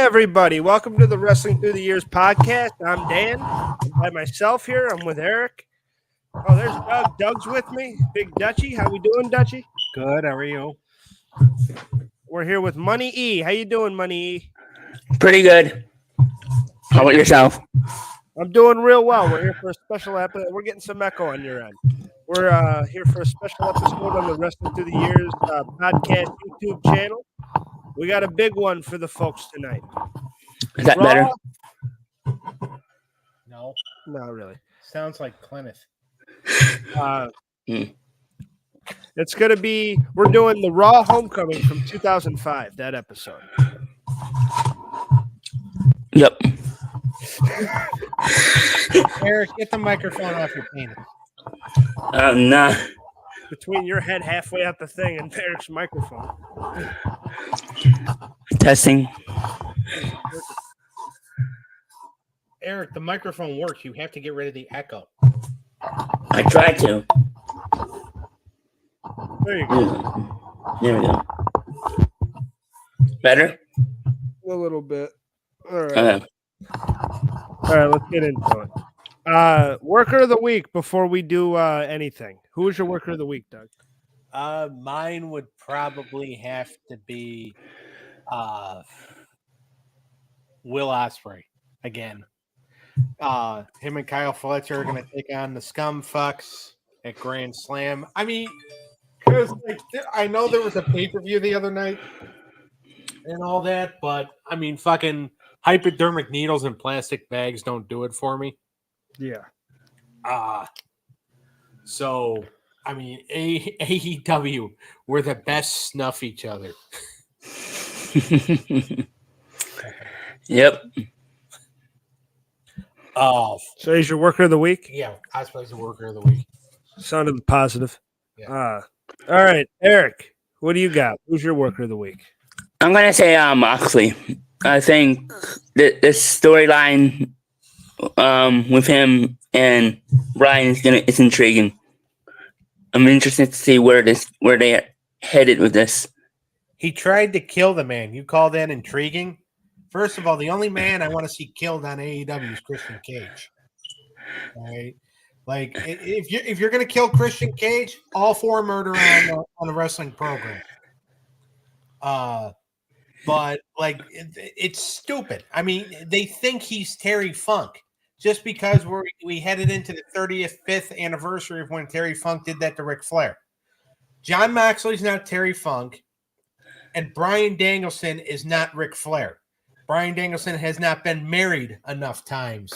everybody. Welcome to the Wrestling Through the Years podcast. I'm Dan. I'm by myself here. I'm with Eric. Oh, there's Doug. Doug's with me. Big Dutchie. How we doing, Dutchie? Good. How are you? We're here with Money E. How you doing, Money E? Pretty good. How about yourself? I'm doing real well. We're here for a special episode. We're getting some echo on your end. We're here for a special episode on the Wrestling Through the Years podcast YouTube channel. We got a big one for the folks tonight. Is that better? No. Not really. Sounds like Clenneth. It's going to be, we're doing the Raw Homecoming from 2005, that episode. Yep. Eric, get the microphone off your penis. Nah. Between your head halfway out the thing and Eric's microphone. Testing. Eric, the microphone works. You have to get rid of the echo. I tried to. There you go. There we go. Better? A little bit. All right. Okay. All right, let's get into it. Worker of the week before we do anything. Who is your worker of the week, Doug? Mine would probably have to be Will Ospreay again. Him and Kyle Fletcher are going to take on the Scum Fucks at Grand Slam. I mean, because I know there was a pay-per-view the other night and all that, but I mean, fucking hypodermic needles and plastic bags don't do it for me. Yeah. So I mean, AEW were the best snuff each other. Yep. Oh, So he's your worker of the week? yeah, Ospreay's the worker of the week. Sounded positive. Yeah. All right, Eric, what do you got? Who's your worker of the week? I'm going to say Moxley. I think this storyline with him and Brian is intriguing. I'm interested to see where they headed with this. He tried to kill the man. You call that intriguing? First of all, the only man I want to see killed on AEW is Christian Cage. All right, like if you're gonna kill Christian Cage, all for murder on a wrestling program. But like it's stupid. I mean, they think he's Terry Funk just because we headed into the 35th anniversary of when Terry Funk did that to Ric Flair. John Moxley's not Terry Funk, and Bryan Danielson is not Ric Flair. Bryan Danielson has not been married enough times.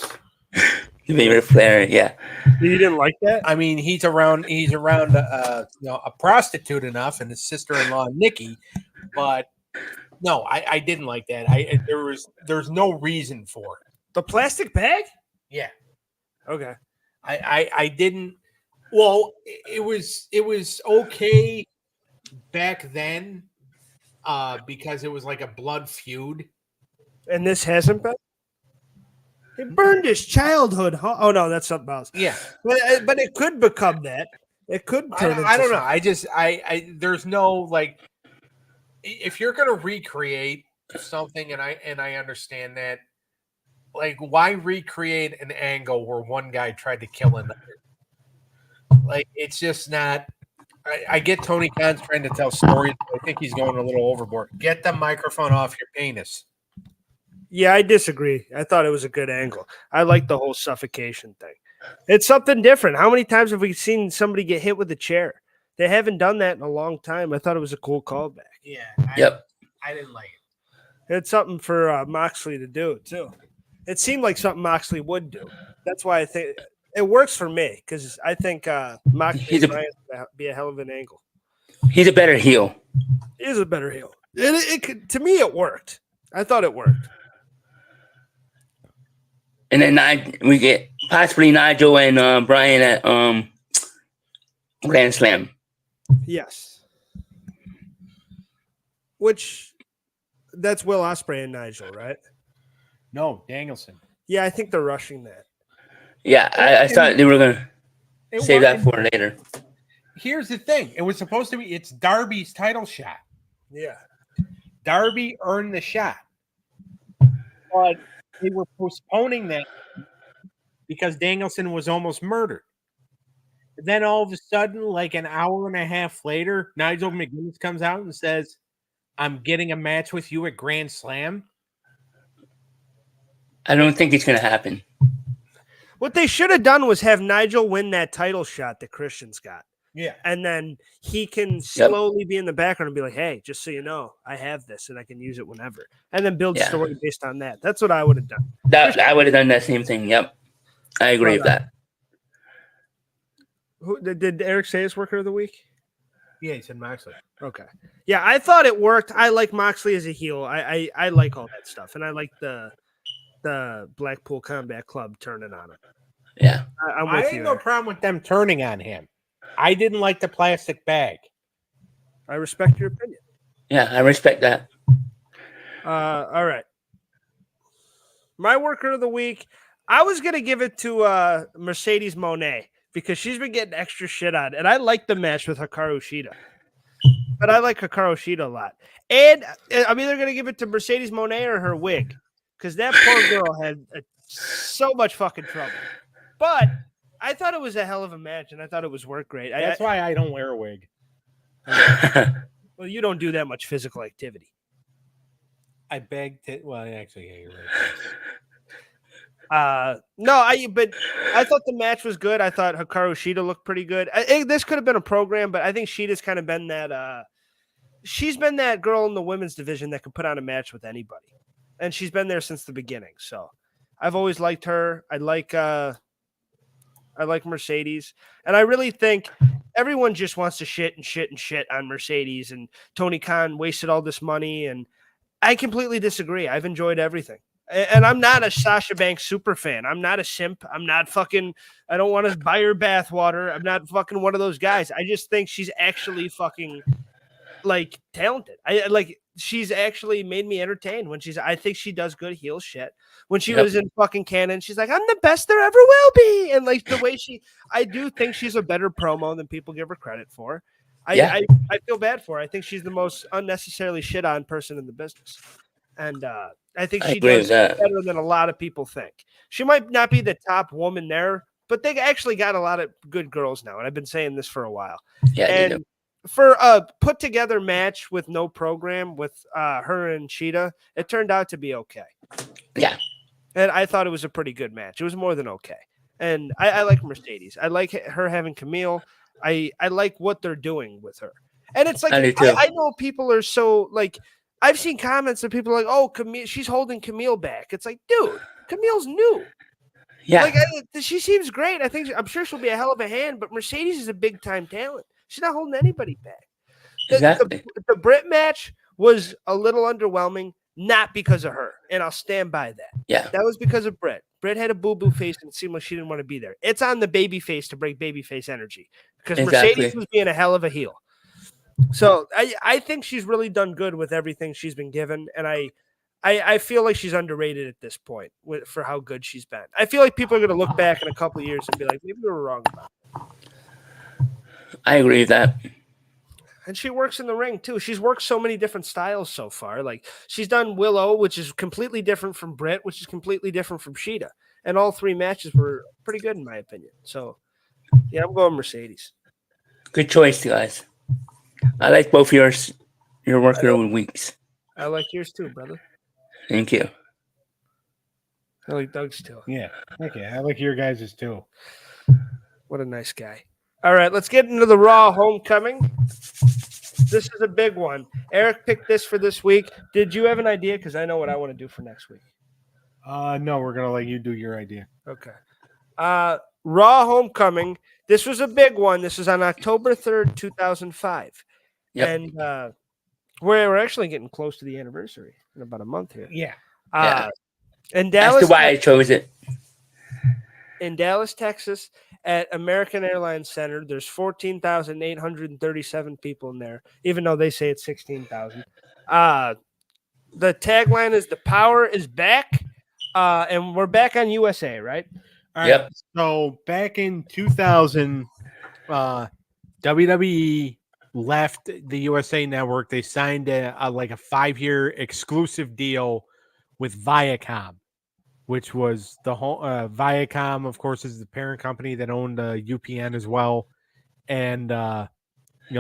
Ric Flair, yeah. You didn't like that? I mean, he's around a prostitute enough, and his sister-in-law Nikki, but no, I didn't like that. There's no reason for it. The plastic bag? Yeah. Okay. I didn't. Well, it was okay back then, because it was like a blood feud. And this hasn't been? He burned his childhood. Oh, no, that's something else. Yeah, But it could become that. It could turn into I don't know. something. There's no like. If you're gonna recreate something, and I understand that, like, why recreate an angle where one guy tried to kill another? Like, it's just not. I get Tony Khan's trying to tell stories, but I think he's going a little overboard. Get the microphone off your penis. Yeah, I disagree. I thought it was a good angle. I like the whole suffocation thing. It's something different. How many times have we seen somebody get hit with a chair? They haven't done that in a long time. I thought it was a cool callback. Yeah. Yep. I didn't like it. It's something for Moxley to do, too. It seemed like something Moxley would do. That's why I think it works for me, because I think Moxley might be a hell of an angle. He's a better heel. He is a better heel. To me, it worked. I thought it worked. And then we get possibly Nigel and Brian at Grand Slam. Yes. Which, that's Will Ospreay and Nigel, right? No, Danielson. Yeah, I think they're rushing that. Yeah, I thought they were going to save that for later. Here's the thing. It was supposed to be, it's Darby's title shot. Yeah. Darby earned the shot. but they were postponing that because Danielson was almost murdered. Then all of a sudden, like an hour and a half later, Nigel McGuinness comes out and says, "I'm getting a match with you at Grand Slam." I don't think it's going to happen. What they should have done was have Nigel win that title shot that Christian's got. Yeah. And then he can slowly be in the background and be like, hey, just so you know, I have this and I can use it whenever. And then build story based on that. That's what I would have done. I would have done that same thing. Yep. I agree with that. Did Eric say his worker of the week? Yeah, he said Moxley. Okay. Yeah, I thought it worked. I like Moxley as a heel. I like all that stuff. And I like the Blackpool Combat Club turning on him. Yeah. I ain't no problem with them turning on him. I didn't like the plastic bag. I respect your opinion. Yeah, I respect that. All right. My worker of the week, I was going to give it to Mercedes Moné because she's been getting extra shit on. And I like the match with Hikaru Shida. But I like Hikaru Shida a lot. And I'm either going to give it to Mercedes Moné or her wig because that poor girl had so much fucking trouble. But I thought it was a hell of a match, and I thought it was worked great. That's why I don't wear a wig. Well, you don't do that much physical activity. I beg to. Well, actually, yeah, you're right. But I thought the match was good. I thought Hikaru Shida looked pretty good. This could have been a program, but I think Shida's kind of been that. She's been that girl in the women's division that can put on a match with anybody, and she's been there since the beginning. So I've always liked her. I like Mercedes. And I really think everyone just wants to shit on Mercedes, and Tony Khan wasted all this money. And I completely disagree. I've enjoyed everything. And I'm not a Sasha Banks super fan. I'm not a simp. I don't want to buy her bathwater. I'm not fucking one of those guys. I just think she's actually fucking like talented. She's actually made me entertained I think she does good heel shit. When she was in fucking Canon, she's like, I'm the best there ever will be. And like the way I do think she's a better promo than people give her credit for. I feel bad for her. I think she's the most unnecessarily shit on person in the business. And I think she does better than a lot of people think. She might not be the top woman there, but they actually got a lot of good girls now. And I've been saying this for a while. Yeah, and for a put together match with no program with her and Shida, it turned out to be okay. Yeah. And I thought it was a pretty good match. It was more than okay. And I like Mercedes. I like her having Camille. I like what they're doing with her. And it's like, I know people are so like, I've seen comments of people like, oh, Camille, she's holding Camille back. It's like, dude, Camille's new. Yeah. Like, she seems great. I'm sure she'll be a hell of a hand, but Mercedes is a big time talent. She's not holding anybody back. Exactly. The Britt match was a little underwhelming, not because of her, and I'll stand by that. Yeah. That was because of Britt. Britt had a boo-boo face and it seemed like she didn't want to be there. It's on the baby face to break baby face energy because Mercedes was being a hell of a heel. So I think she's really done good with everything she's been given, and I feel like she's underrated at this point for how good she's been. I feel like people are going to look back in a couple of years and be like, maybe we were wrong about it. I agree with that. And she works in the ring too. She's worked so many different styles so far. Like she's done Willow, which is completely different from Britt, which is completely different from Shida. And all three matches were pretty good in my opinion. So yeah, I'm going Mercedes. Good choice, guys. I like both your worker of the weeks. I like yours too, brother. Thank you. I like Doug's too. Yeah. Okay. I like your guys' too. What a nice guy. All right, let's get into the Raw Homecoming. This is a big one. Eric picked this for this week. Did you have an idea? Because I know what I want to do for next week. No, we're going to let you do your idea. Okay. Raw Homecoming. This was a big one. This was on October 3rd, 2005. Yep. And we're actually getting close to the anniversary in about a month here. Yeah. In Dallas, that's why I chose it. In Dallas, Texas, at American Airlines Center, there's 14,837 people in there, even though they say it's 16,000. The tagline is "The power is back," and we're back on USA, right? All right. So back in 2000, WWE left the USA Network. They signed a 5-year exclusive deal with Viacom, which was the whole Viacom, of course, is the parent company that owned UPN as well, and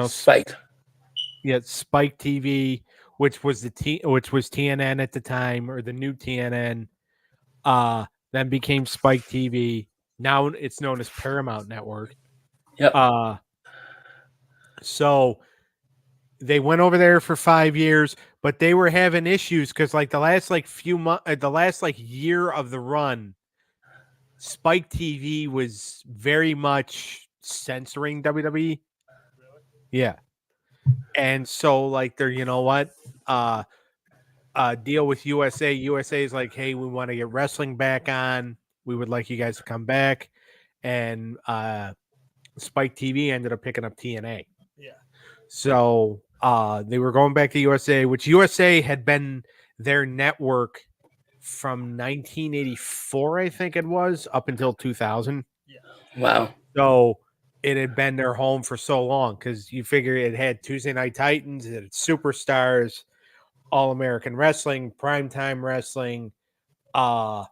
Spike. Spike TV, which was which was TNN at the time, or the new TNN, then became Spike TV. Now it's known as Paramount Network. Yep. So they went over there for 5 years, but they were having issues because like the last like few months, the last like year of the run, Spike TV was very much censoring WWE. Yeah. And so like they're, you know what? Deal with USA. USA is like, hey, we want to get wrestling back on. We would like you guys to come back. And Spike TV ended up picking up TNA. Yeah. So they were going back to USA, which USA had been their network from 1984, I think it was, up until 2000. Yeah. Wow. So it had been their home for so long because you figure it had Tuesday Night Titans, it had Superstars, All American Wrestling, Primetime Wrestling, Livewire,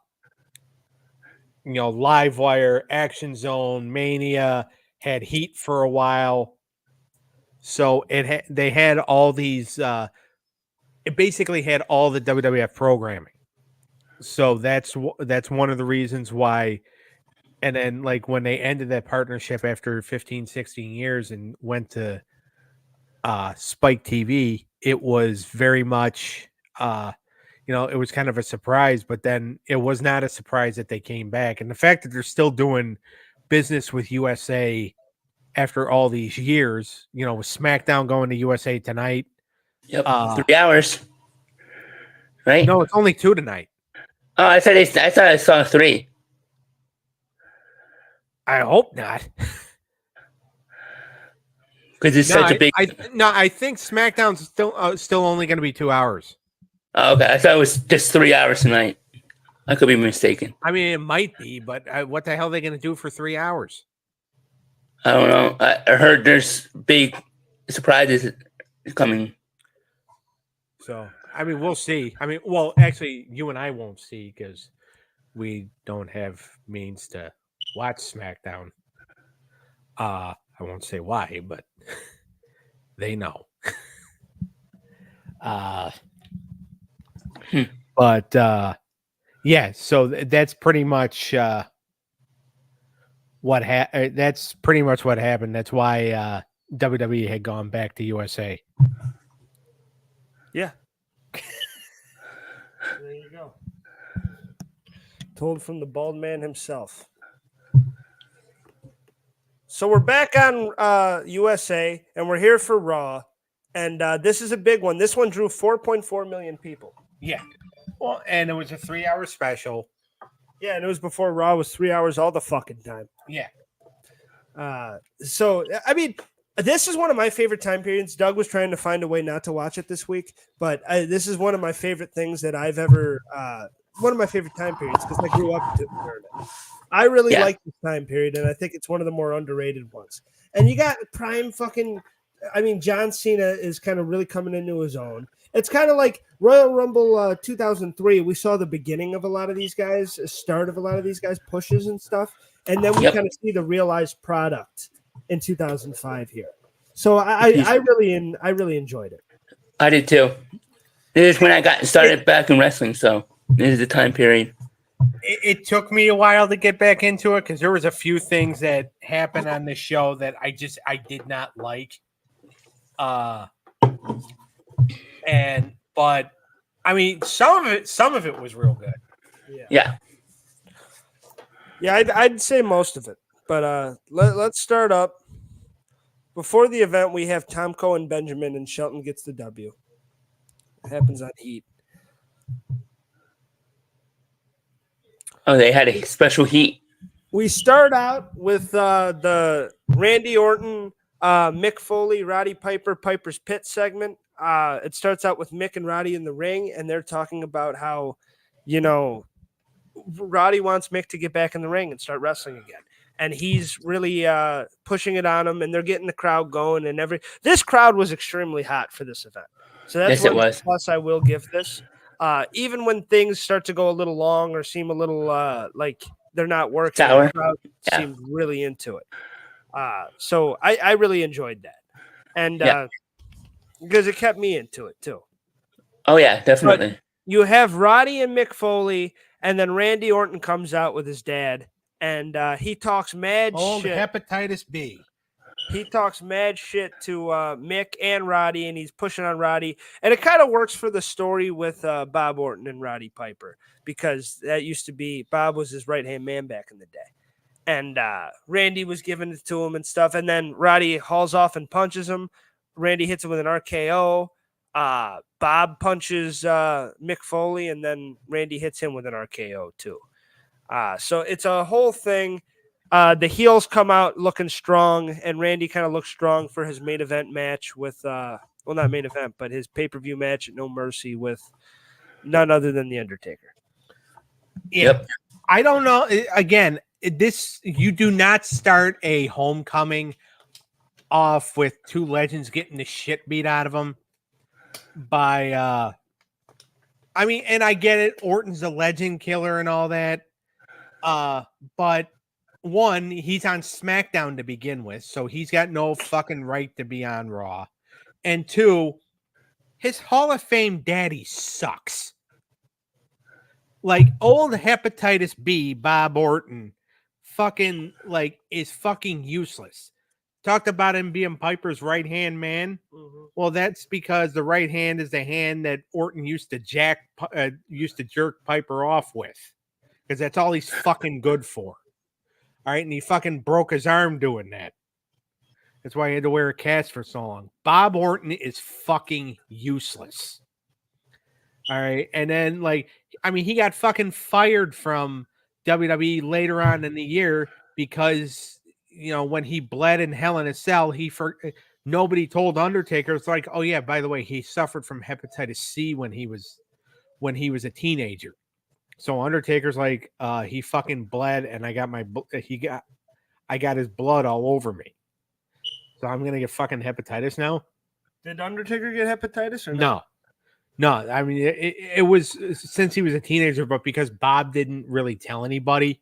Action Zone, Mania, had Heat for a while. So they had all these. It basically had all the WWF programming. So that's one of the reasons why. And then like when they ended that partnership after 15, 16 years and went to Spike TV, it was very much it was kind of a surprise, but then it was not a surprise that they came back. And the fact that they're still doing business with USA after all these years, with SmackDown going to USA tonight. Yep. 3 hours. Right? No, it's only 2 tonight. Oh, I thought I saw 3. I hope not. Because it's such a big. I think SmackDown's still only going to be 2 hours. Oh, okay, I thought it was just 3 hours tonight. I could be mistaken. I mean, it might be, but what the hell are they going to do for 3 hours? I don't know. I heard there's big surprises coming. So, I mean, we'll see. I mean, well, actually, you and I won't see because we don't have means to watch SmackDown. I won't say why, but they know. But yeah, so that's pretty much that's pretty much what happened. That's why WWE had gone back to USA. Yeah. There you go. Told from the bald man himself. So we're back on USA, and we're here for Raw. And this is a big one. This one drew 4.4 million people. Yeah. Well, and it was a 3-hour special. Yeah, and it was before Raw was 3 hours all the fucking time. Yeah. So, I mean, this is one of my favorite time periods. Doug was trying to find a way not to watch it this week, but this is one of my favorite things that I've ever one of my favorite time periods because I grew up during it. I really like this time period, and I think it's one of the more underrated ones. And you got prime fucking – I mean, John Cena is kind of really coming into his own. It's kind of like Royal Rumble 2003. We saw the beginning of a lot of these guys, a start of a lot of these guys, pushes and stuff. And then we kind of see the realized product in 2005 here. So I really enjoyed it. I did too. This is when I got started back in wrestling, so this is the time period. It took me a while to get back into it because there was a few things that happened on this show that I did not like. But I mean, some of it was real good. Yeah. I'd say most of it. But let's start up. Before the event, we have Tomko and Benjamin, and Shelton gets the W. It happens on Heat. Oh, they had a special heat. We start out with the Randy Orton, Mick Foley, Roddy Piper, Piper's Pit segment. It starts out with Mick and Roddy in the ring, and they're talking about how, Roddy wants Mick to get back in the ring and start wrestling again. And he's really pushing it on him, and they're getting the crowd going. And this crowd was extremely hot for this event. So that's yes, it was. Plus I will give this. even when things start to go a little long or seem a little like they're not working, Sour. the crowd Yeah. seemed really into it. So I really enjoyed that, and Yeah. because it kept me into it too. Oh yeah, definitely. You have Roddy and Mick Foley, and then Randy Orton comes out with his dad, and he talks mad Old shit. hepatitis B. He talks mad shit to Mick and Roddy, and he's pushing on Roddy. And it kind of works for the story with Bob Orton and Roddy Piper, because that used to be Bob was his right-hand man back in the day. And Randy was giving it to him and stuff. And then Roddy hauls off and punches him. Randy hits him with an RKO. Bob punches Mick Foley, and then Randy hits him with an RKO too. So it's a whole thing. The heels come out looking strong, and Randy kind of looks strong for his main event match with, well, not main event, but his pay-per-view match at No Mercy with none other than The Undertaker. Yeah. Yep. I don't know. Again, this you do not start a homecoming off with two legends getting the shit beat out of them by I mean, and I get it, Orton's a legend killer and all that. But one, he's on SmackDown to begin with, so he's got no fucking right to be on Raw. And two, his Hall of Fame daddy sucks. Like old hepatitis B, Bob Orton, fucking like is fucking useless. Talked about him being Piper's right hand man. Mm-hmm. Well, that's because the right hand is the hand that Orton used to jerk Piper off with, because that's all he's fucking good for. All right, and he fucking broke his arm doing that. That's why he had to wear a cast for so long. Bob Orton is fucking useless. All right, and then like, I mean, he got fucking fired from WWE later on in the year because, you know, when he bled in Hell in a Cell, nobody told Undertaker. It's like, oh yeah, by the way, he suffered from hepatitis C when he was a teenager. So Undertaker's like, he fucking bled, and I got his blood all over me. So I'm gonna get fucking hepatitis now. Did Undertaker get hepatitis or No? No, I mean it was since he was a teenager, but because Bob didn't really tell anybody.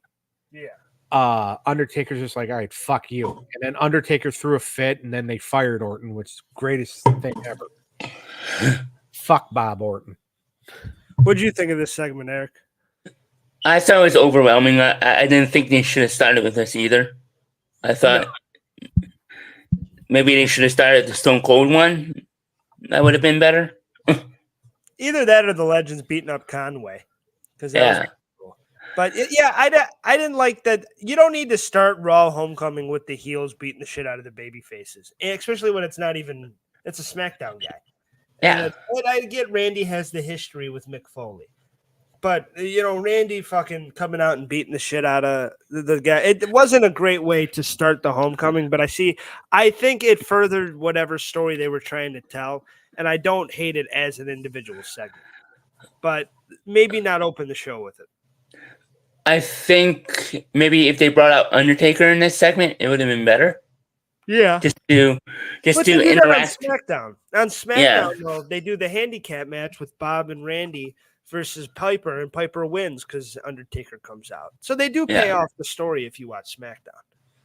Yeah. Undertaker's just like, all right, fuck you. And then Undertaker threw a fit, and then they fired Orton, which is the greatest thing ever. Fuck Bob Orton. What did you think of this segment, Eric? I thought it was overwhelming. I didn't think they should have started with this either. I thought maybe they should have started the Stone Cold one. That would have been better. Either that or the Legends beating up Conway. Because Yeah. cool. But yeah, I didn't like that. You don't need to start Raw Homecoming with the heels beating the shit out of the baby faces, especially when it's a SmackDown guy. Yeah. And I get Randy has the history with Mick Foley. But, you know, Randy fucking coming out and beating the shit out of the guy. It wasn't a great way to start the homecoming, but I think it furthered whatever story they were trying to tell. And I don't hate it as an individual segment. But maybe not open the show with it. I think maybe if they brought out Undertaker in this segment, it would have been better. Yeah. Just to interact. On SmackDown, though, they do the handicap match with Bob and Randy versus Piper, and Piper wins because Undertaker comes out. So they do pay off the story if you watch SmackDown.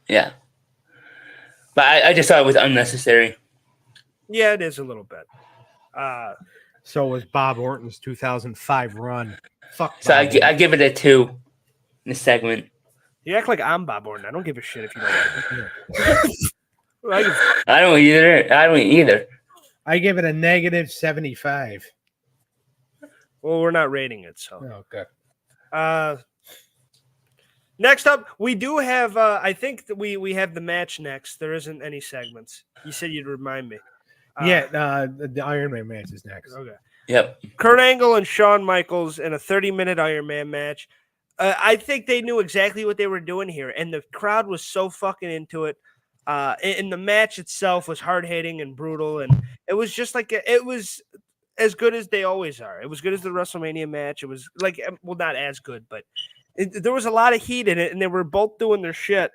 Yeah. But I just thought it was unnecessary. Yeah, it is a little bit. So was Bob Orton's 2005 run. Fuck. So I give it a 2 in this segment. You act like I'm Bob Orton. I don't give a shit if you don't like it. I don't either. I give it a negative 75. Well, we're not rating it, so. Okay. Next up, we do have. I think that we have the match next. There isn't any segments. You said you'd remind me. The Iron Man match is next. Okay. Yep. Kurt Angle and Shawn Michaels in a 30-minute Iron Man match. I think they knew exactly what they were doing here, and the crowd was so fucking into it. And the match itself was hard-hitting and brutal, and it was just like it was as good as they always are. It was good as the WrestleMania match. It was like, well, not as good, but there was a lot of heat in it, and they were both doing their shit.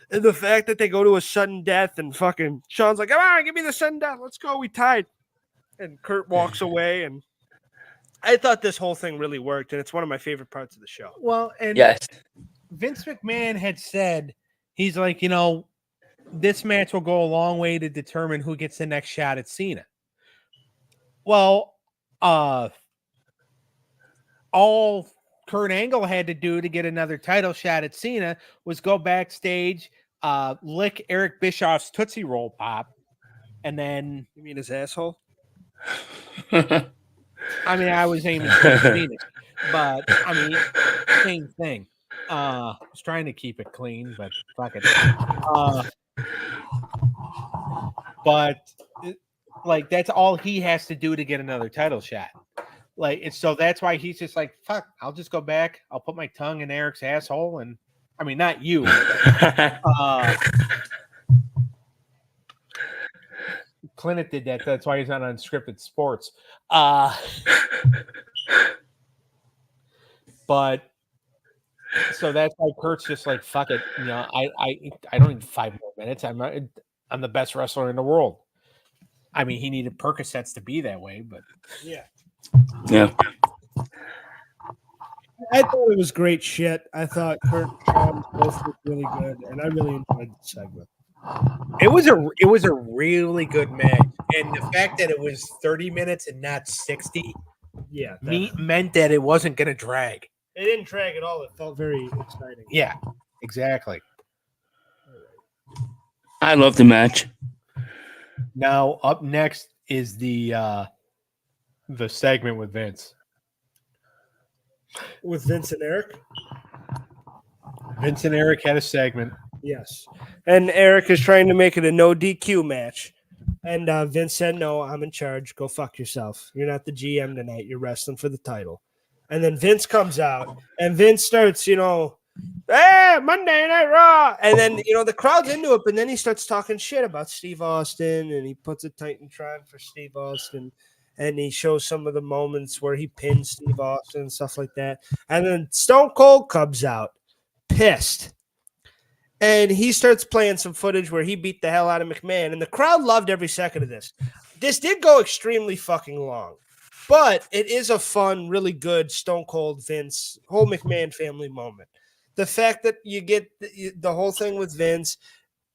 And the fact that they go to a sudden death and fucking Shawn's like, come on, give me the sudden death. Let's go. We tied. And Kurt walks away, and I thought this whole thing really worked, and it's one of my favorite parts of the show. Well, and Yes. Vince McMahon had said, he's like, this match will go a long way to determine who gets the next shot at Cena. Well, all Kurt Angle had to do to get another title shot at Cena was go backstage, lick Eric Bischoff's Tootsie Roll Pop, and then... You mean his asshole? I mean, I was aiming for his penis, but I mean, same thing. I was trying to keep it clean, but fuck it. But that's all he has to do to get another title shot. So that's why he's just like, fuck, I'll just go back. I'll put my tongue in Eric's asshole, and I mean, not you. Clint did that. That's why he's not on Unscripted Sports. But so that's why Kurt's just like, fuck it. I don't need 5 more minutes. I'm the best wrestler in the world. I mean, he needed Percocets to be that way, but Yeah. Yeah. I thought it was great shit. I thought Kurt and Sean both looked really good, and I really enjoyed the segment. it was a really good match. And the fact that it was 30 minutes and not 60 Yeah, meant that it wasn't going to drag. it didn't drag at all. It felt very exciting. Yeah, exactly. I love the match. Now up next is the segment with Vince. With Vince and Eric? Vince and Eric had a segment. Yes. And Eric is trying to make it a no DQ match. And Vince said, no, I'm in charge. Go fuck yourself. You're not the GM tonight. You're wrestling for the title. And then Vince comes out, and Vince starts, hey, Monday Night Raw. And then, the crowd's into it, but then he starts talking shit about Steve Austin, and he puts a Titantron for Steve Austin. And he shows some of the moments where he pins Steve Austin and stuff like that. And then Stone Cold comes out, pissed. And he starts playing some footage where he beat the hell out of McMahon. And the crowd loved every second of this. This did go extremely fucking long. But it is a fun, really good Stone Cold Vince, whole McMahon family moment. The fact that you get the whole thing with Vince.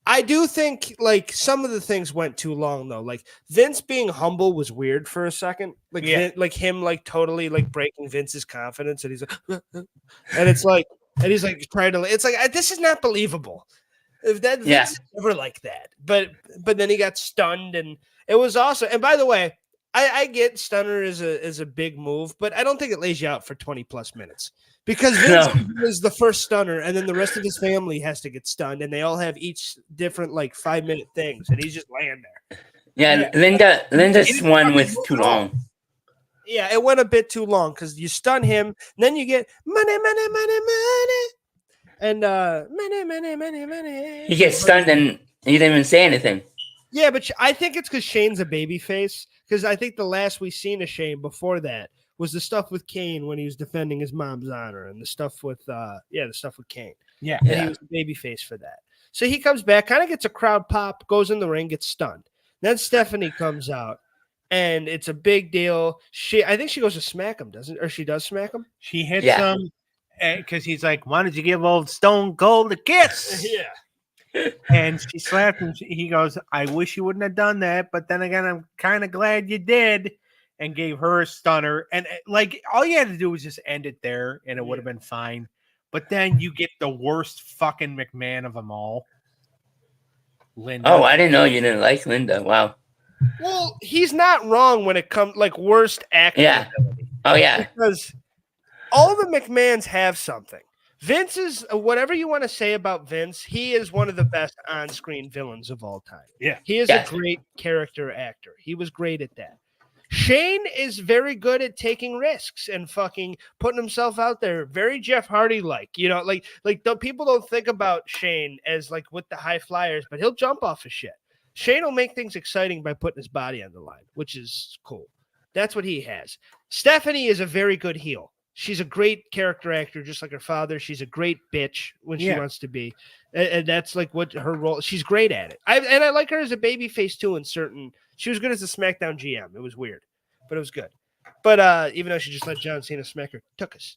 I do think, some of the things went too long, though. Like, Vince being humble was weird for a second. Him totally, breaking Vince's confidence. And he's like, and it's like, and he's like trying to. It's like, this is not believable. If that Vince is never like that. But then he got stunned, and it was awesome. And by the way, I get stunner is a big move, but I don't think it lays you out for 20 plus minutes because Vince is the first stunner, and then the rest of his family has to get stunned, and they all have each different 5-minute things, and he's just laying there. Yeah, Linda's one with too long. Yeah, it went a bit too long because you stun him, and then you get money, money, money, money, and money. He gets stunned and he didn't even say anything. Yeah, but I think it's because Shane's a babyface. Because I think the last we seen of Shane before that was the stuff with Kane when he was defending his mom's honor, and the stuff with Kane. Yeah, and he was the babyface for that. So he comes back, kind of gets a crowd pop, goes in the ring, gets stunned. Then Stephanie comes out, and it's a big deal. I think she goes to smack him, doesn't? Or she does smack him. She hits him because he's like, "Why did you give old Stone Cold a kiss?" Yeah. And she slapped him. He goes, I wish you wouldn't have done that, but then again, I'm kind of glad you did, and gave her a stunner. And all you had to do was just end it there, and it would have been fine. But then you get the worst fucking McMahon of them all, Linda. Oh, I didn't know you didn't like Linda. Wow. Well, he's not wrong when it comes worst acting. Yeah. Ability. Oh yeah. Because all the McMahons have something. Vince is, whatever you want to say about Vince, he is one of the best on-screen villains of all time. Yeah. He is a great character actor. He was great at that. Shane is very good at taking risks and fucking putting himself out there. Very Jeff Hardy-like. The people don't think about Shane as with the high flyers, but he'll jump off of shit. Shane will make things exciting by putting his body on the line, which is cool. That's what he has. Stephanie is a very good heel. She's a great character actor, just like her father. She's a great bitch when she wants to be. And that's what her role. She's great at it. And I like her as a baby face too in certain. She was good as a SmackDown GM. It was weird, but it was good. But even though she just let John Cena smack her tuchus.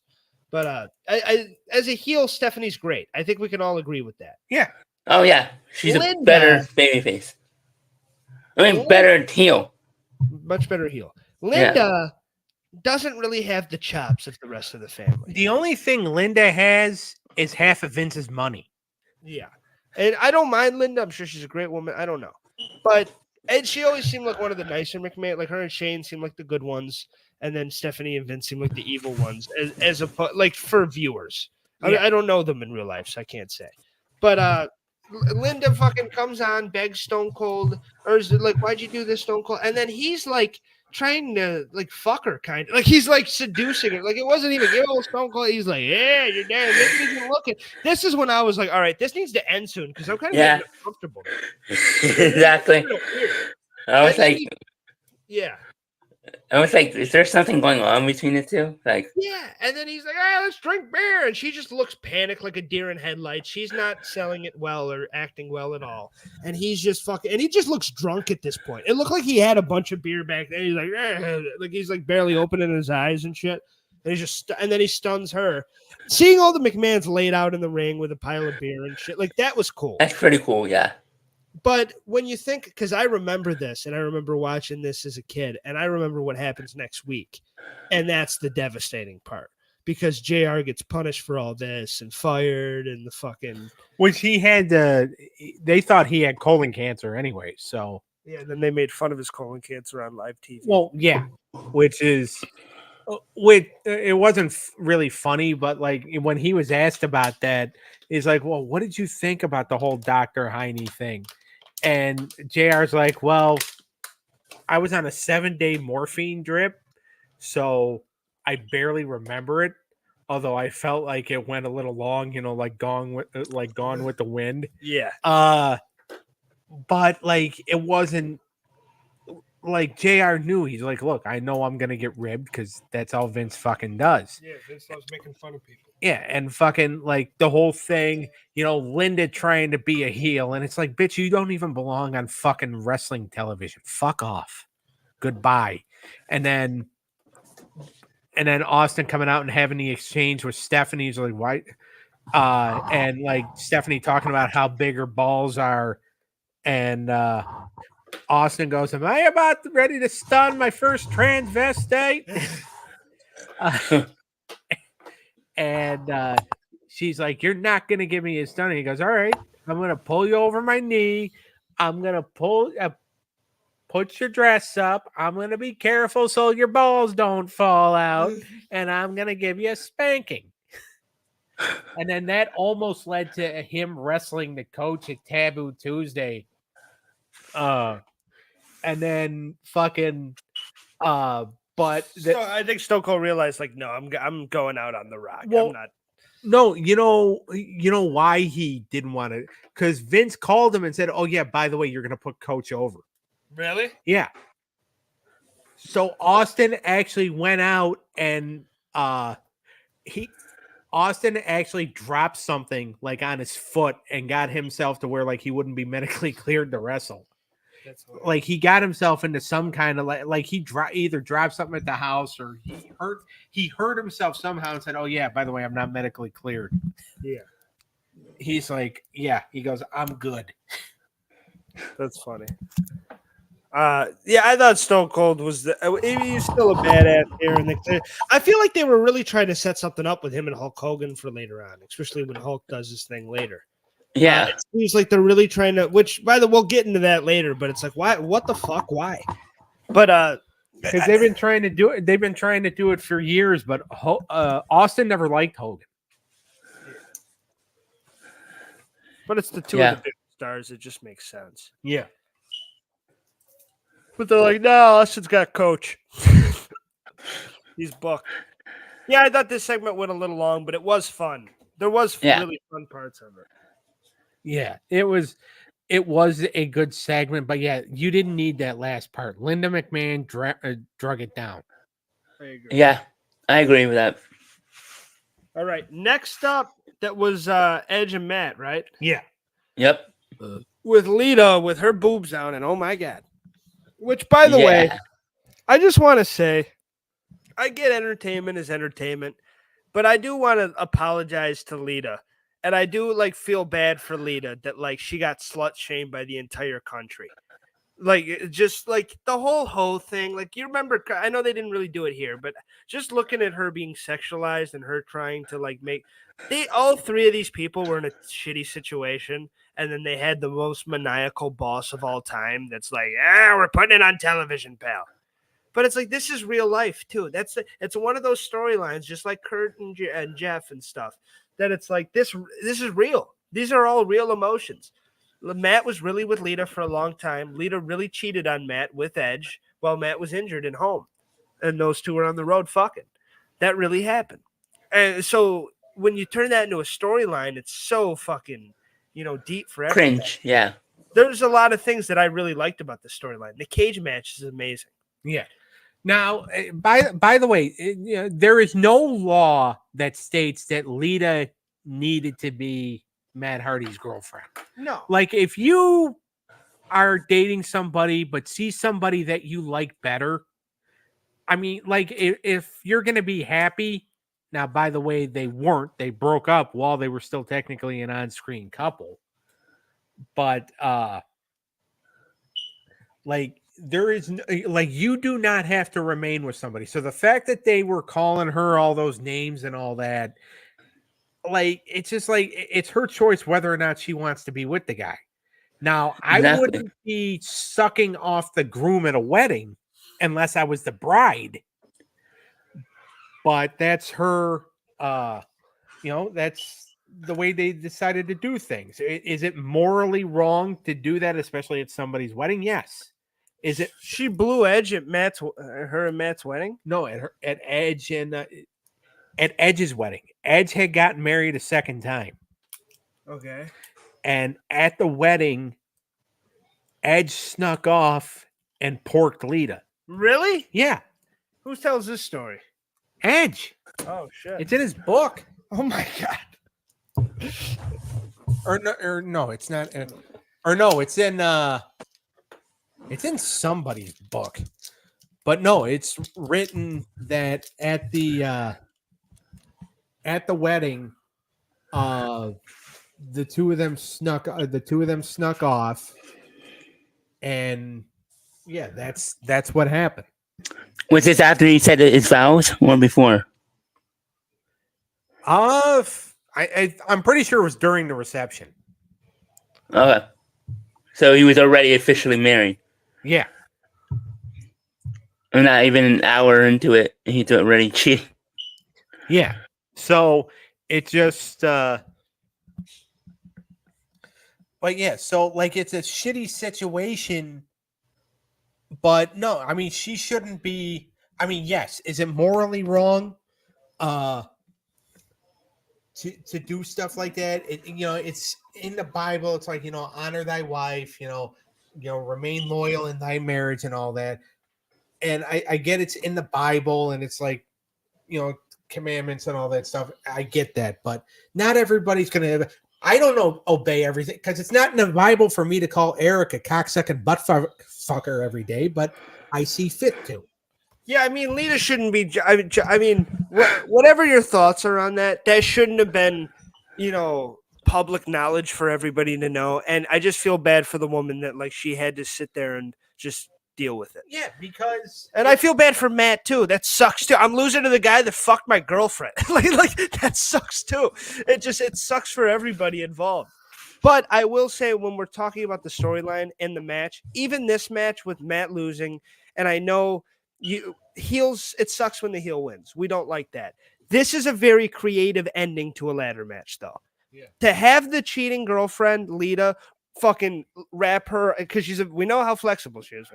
But as a heel, Stephanie's great. I think we can all agree with that. Yeah. Oh yeah, she's a Linda- better babyface. I mean, Linda- better heel. Much better heel. Linda doesn't really have the chops of the rest of the family. The only thing Linda has is half of Vince's money. Yeah. And I don't mind Linda. I'm sure she's a great woman. I don't know. And she always seemed like one of the nicer McMahon. Like her and Shane seemed like the good ones. And then Stephanie and Vince seemed like the evil ones as like for viewers. Yeah. I don't know them in real life, so I can't say. But Linda fucking comes on, begs Stone Cold, or is it like, why'd you do this, Stone Cold? And then he's like trying to like fuck her, kind of like he's like seducing her. Like it wasn't even Stone Cold. He's like, yeah, you're damn. Make me look at. This is when I was like, all right, this needs to end soon because I'm kind of getting uncomfortable. Exactly. I was like, yeah. I was like, is there something going on between the two? Like, yeah. And then he's like, let's drink beer. And she just looks panicked like a deer in headlights. She's not selling it well or acting well at all. And he's just fucking, and he just looks drunk at this point. It looked like he had a bunch of beer back there. He's like he's like barely opening his eyes and shit. And and then he stuns her. Seeing all the McMahons laid out in the ring with a pile of beer and shit, like that was cool. that's pretty cool, yeah. But when you think, because I remember this, and I remember watching this as a kid, and I remember what happens next week, and that's the devastating part because JR gets punished for all this and fired, and the fucking Which he had. They thought he had colon cancer anyway. So yeah. Then they made fun of his colon cancer on live TV. well, yeah, which is. It wasn't really funny, but like when he was asked about that, he's like, "Well, what did you think about the whole Dr. Heine thing?" And JR's like, "Well, I was on a 7-day morphine drip, so I barely remember it. Although I felt like it went a little long, like Gone with the Wind. Yeah. But like it wasn't." Like JR knew, he's like, look, I know I'm gonna get ribbed because that's all Vince fucking does. Yeah, Vince loves making fun of people. Yeah, and fucking like the whole thing, Linda trying to be a heel, and it's like, bitch, you don't even belong on fucking wrestling television. Fuck off. Goodbye. And then Austin coming out and having the exchange with Stephanie. He's like, why? And like Stephanie talking about how big her balls are, and Austin goes, am I about ready to stun my first transvestite? And she's like, you're not going to give me a stun. And he goes, all right, I'm going to pull you over my knee. I'm going to put your dress up. I'm going to be careful so your balls don't fall out. And I'm going to give you a spanking. And then that almost led to him wrestling the coach at Taboo Tuesday. And then fucking but I think Stone Cold realized like, no, I'm going out on the rock. Well, I'm not. No, you know why he didn't want to, because Vince called him and said, oh yeah, by the way, you're gonna put Coach over. Really? Yeah. So Austin actually went out and Austin actually dropped something like on his foot and got himself to where like he wouldn't be medically cleared to wrestle. Like he got himself into some kind of like he either dropped something at the house or he hurt himself somehow and said, oh yeah, by the way, I'm not medically cleared. Yeah. He's like, yeah, he goes, I'm good. That's funny. Yeah, I thought Stone Cold was he's still a badass here, and I feel like they were really trying to set something up with him and Hulk Hogan for later on, especially when Hulk does his thing later. Yeah, it seems like they're really trying to. Which, by the way, we'll get into that later. But it's like, why? What the fuck? Why? But because they've been trying to do it. They've been trying to do it for years. But Austin never liked Hogan. But it's the two of the big stars. It just makes sense. Yeah. But they're like, no, Austin's got Coach. He's booked. Yeah, I thought this segment went a little long, but it was fun. There was really fun parts of it. Yeah, it was a good segment, but yeah, you didn't need that last part. Linda McMahon drug it down. I agree. Yeah, I agree with that. All right, next up, that was Edge and Matt, right? Yeah. Yep. With Lita with her boobs out, and oh my god. Which, by the way, I just want to say, I get entertainment is entertainment, but I do want to apologize to Lita. And I do like feel bad for Lita that like she got slut shamed by the entire country. Like just like the whole thing. Like you remember, I know they didn't really do it here, but just looking at her being sexualized and her trying to like make all three of these people were in a shitty situation, and then they had the most maniacal boss of all time. That's like, we're putting it on television, pal. But it's like this is real life too. It's one of those storylines, just like Kurt and Jeff and stuff. That it's like this is real. These are all real emotions. Matt was really with Lita for a long time. Lita really cheated on Matt with Edge while Matt was injured and home, and those two were on the road fucking. That really happened. And so when you turn that into a storyline, it's so fucking deep for everybody. Cringe. Yeah. There's a lot of things that I really liked about the storyline. The cage match is amazing. Yeah. Now, by the way, there is no law that states that Lita needed to be Matt Hardy's girlfriend. No. Like, if you are dating somebody but see somebody that you like better, I mean, like, if you're going to be happy, now, by the way, they weren't. They broke up while they were still technically an on-screen couple. But, like, there is like you do not have to remain with somebody. So the fact that they were calling her all those names and all that, like it's just like it's her choice whether or not she wants to be with the guy. Now, I Exactly. wouldn't be sucking off the groom at a wedding unless I was the bride. But that's her that's the way they decided to do things. Is it morally wrong to do that, especially at somebody's wedding? Yes. Is it? She blew Edge at her and Matt's wedding? No, at Edge and at Edge's wedding. Edge had gotten married a second time, Okay. and at the wedding, Edge snuck off and porked Lita. Really? Yeah, Who tells this story? Edge. Oh shit! It's in his book. Oh my god! Or no, it's not. Or no, it's in. It's in somebody's book, but no, it's written that at the wedding, the two of them snuck off, and yeah, that's what happened. Was this after he said his vows or before? I'm pretty sure it was during the reception. Okay. So he was already officially married. Yeah. And not even an hour into it, he's already cheating. Yeah. So it just but yeah, so like it's a shitty situation. But no, I mean she shouldn't be. I mean, yes, is it morally wrong to do stuff like that? It's in the Bible. It's like, honor thy wife, remain loyal in thy marriage and all that. And I get it's in the Bible and it's like, commandments and all that stuff. I get that, but not everybody's going to. I don't know, obey everything because it's not in the Bible for me to call Eric a cocksucking butt fucker every day, but I see fit to. Yeah, I mean, Lita shouldn't be. I mean, whatever your thoughts are on that, that shouldn't have been, public knowledge for everybody to know. And I just feel bad for the woman that like she had to sit there and just deal with it. Yeah, because and I feel bad for Matt too. That sucks too. I'm losing to the guy that fucked my girlfriend. like that sucks too. It sucks for everybody involved. But I will say when we're talking about the storyline and the match, even this match with Matt losing, and I know heels, it sucks when the heel wins. We don't like that. This is a very creative ending to a ladder match, though. Yeah. To have the cheating girlfriend, Lita, fucking wrap her, because we know how flexible she is,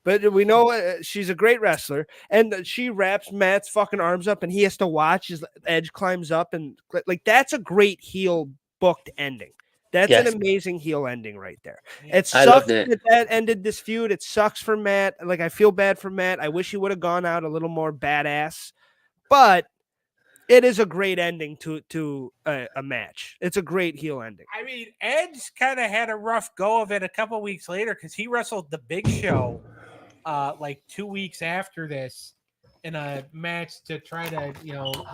but we know she's a great wrestler, and she wraps Matt's fucking arms up, and he has to watch as Edge climbs up, and like that's a great heel booked ending. That's an amazing heel ending right there. It sucks that ended this feud. It sucks for Matt. Like, I feel bad for Matt. I wish he would have gone out a little more badass, but it is a great ending to a match. It's a great heel ending. I mean, Edge kind of had a rough go of it a couple weeks later because he wrestled the Big Show like 2 weeks after this. in a match to try to,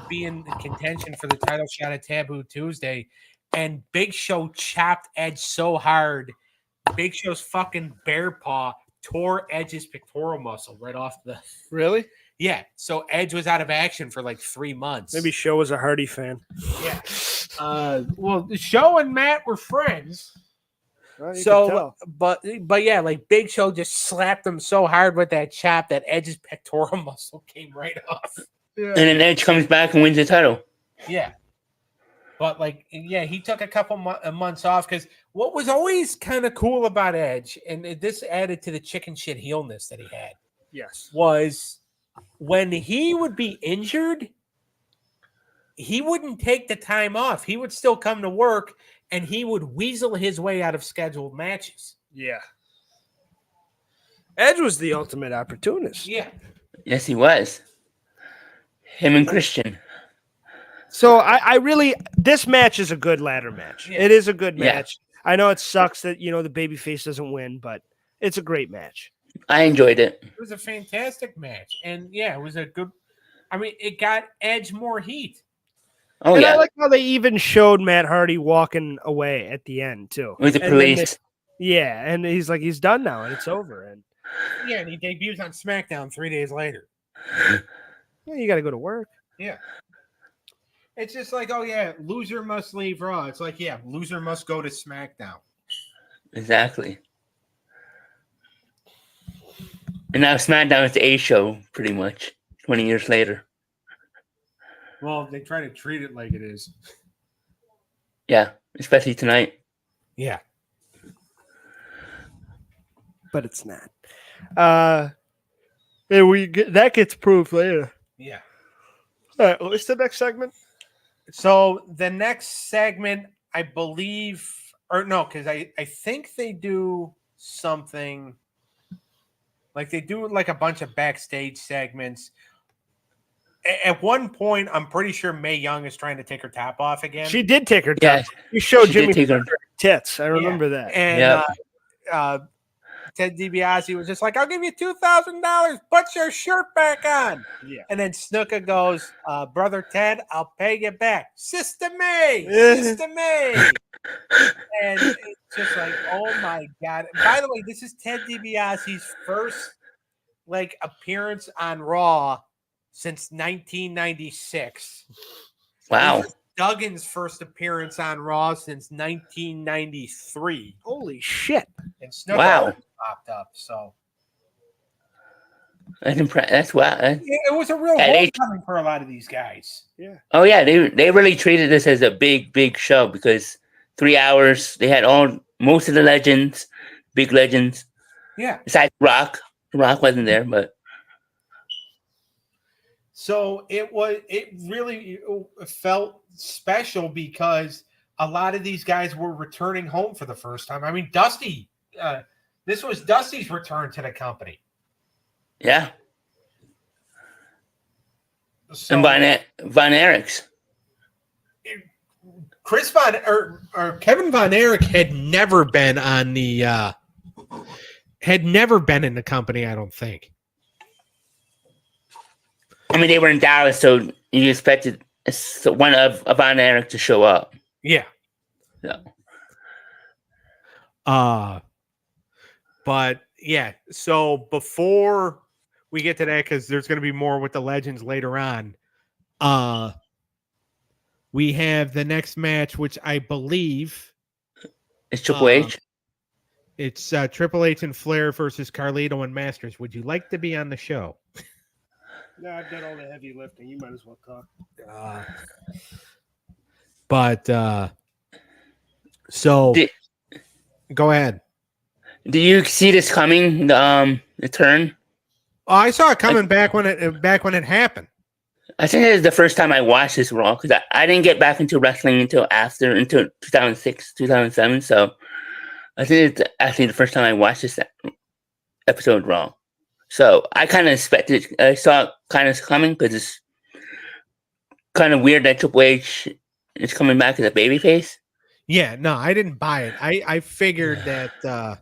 be in contention for the title shot at Taboo Tuesday, and Big Show chopped Edge so hard, Big Show's fucking bear paw tore Edge's pectoral muscle right off the. Really? Yeah, so Edge was out of action for like 3 months. Maybe Show was a Hardy fan. Yeah. Well, Show and Matt were friends. Well, you could So, tell. but yeah, like Big Show just slapped him so hard with that chop that Edge's pectoral muscle came right off. And then Edge comes back and wins the title. Yeah. But like, yeah, he took a couple months off because what was always kind of cool about Edge, and this added to the chicken shit heelness that he had, Yes. was when he would be injured, he wouldn't take the time off. He would still come to work, and he would weasel his way out of scheduled matches. Yeah. Edge was the ultimate opportunist. Yeah. Yes, he was. Him and Christian. So I really, this match is a good ladder match. Yeah. It is a good Yeah. match. I know it sucks that, the babyface doesn't win, but it's a great match. I enjoyed it. It was a fantastic match. And yeah, it was a good, it got Edge more heat. Oh, And yeah. I like how they even showed Matt Hardy walking away at the end, too. With the And then police. Yeah, and he's like, he's done now, and it's over. And Yeah, and he debuts on SmackDown 3 days later. you got to go to work. Yeah. It's just like, oh yeah, loser must leave Raw. It's like, yeah, loser must go to SmackDown. Exactly. And now SmackDown is the A show, pretty much, 20 years later. Well, they try to treat it like it is. Yeah, especially tonight. Yeah. But it's not. And that gets proved later. Yeah. All right, what's the next segment? So the next segment, I believe, or no, because I think they do something like they do like a bunch of backstage segments. At one point, I'm pretty sure Mae Young is trying to take her top off again. She did take her Yeah, top. You showed she Jimmy did take her- tits. I remember that. And Yep. Ted DiBiase was just like, I'll give you $2,000. Put your shirt back on. Yeah. And then Snuka goes, Brother Ted, I'll pay you back. Sister May. Sister May. And it's just like, oh my God. By the way, this is Ted DiBiase's first appearance on Raw since 1996. Wow. This is Duggan's first appearance on Raw since 1993. Holy shit. And Snuka Wow. popped up. So That's wow. it was a real Yeah, they- homecoming for a lot of these guys. Oh yeah, they really treated this as a big show because 3 hours they had most of the legends, big legends. Yeah. Besides Rock. Rock wasn't there, but So it really felt special because a lot of these guys were returning home for the first time. I mean, Dusty, this was Dusty's return to the company. yeah. So And Von Erich's. Chris Von or Kevin Von Erich had never been on the had never been in the company, I don't think. I mean, they were in Dallas, so you expected one of Von Erich to show up. Yeah. Yeah. But yeah, so before we get to that, because there's going to be more with the legends later on, we have the next match, which I believe It's Triple H. it's Triple H and Flair versus Carlito and Masters. Would you like to be on the show? No, I've done all the heavy lifting. You might as well talk. So go ahead. Do you see this coming? The turn. Oh, I saw it coming back when it happened. I think it is the first time I watched this Raw because I didn't get back into wrestling until 2006, 2007. So I think it's actually the first time I watched this episode Raw. So I kind of expected, I saw it kind of coming because it's kind of weird that Triple H is coming back as a babyface. Yeah, no, I didn't buy it. I figured that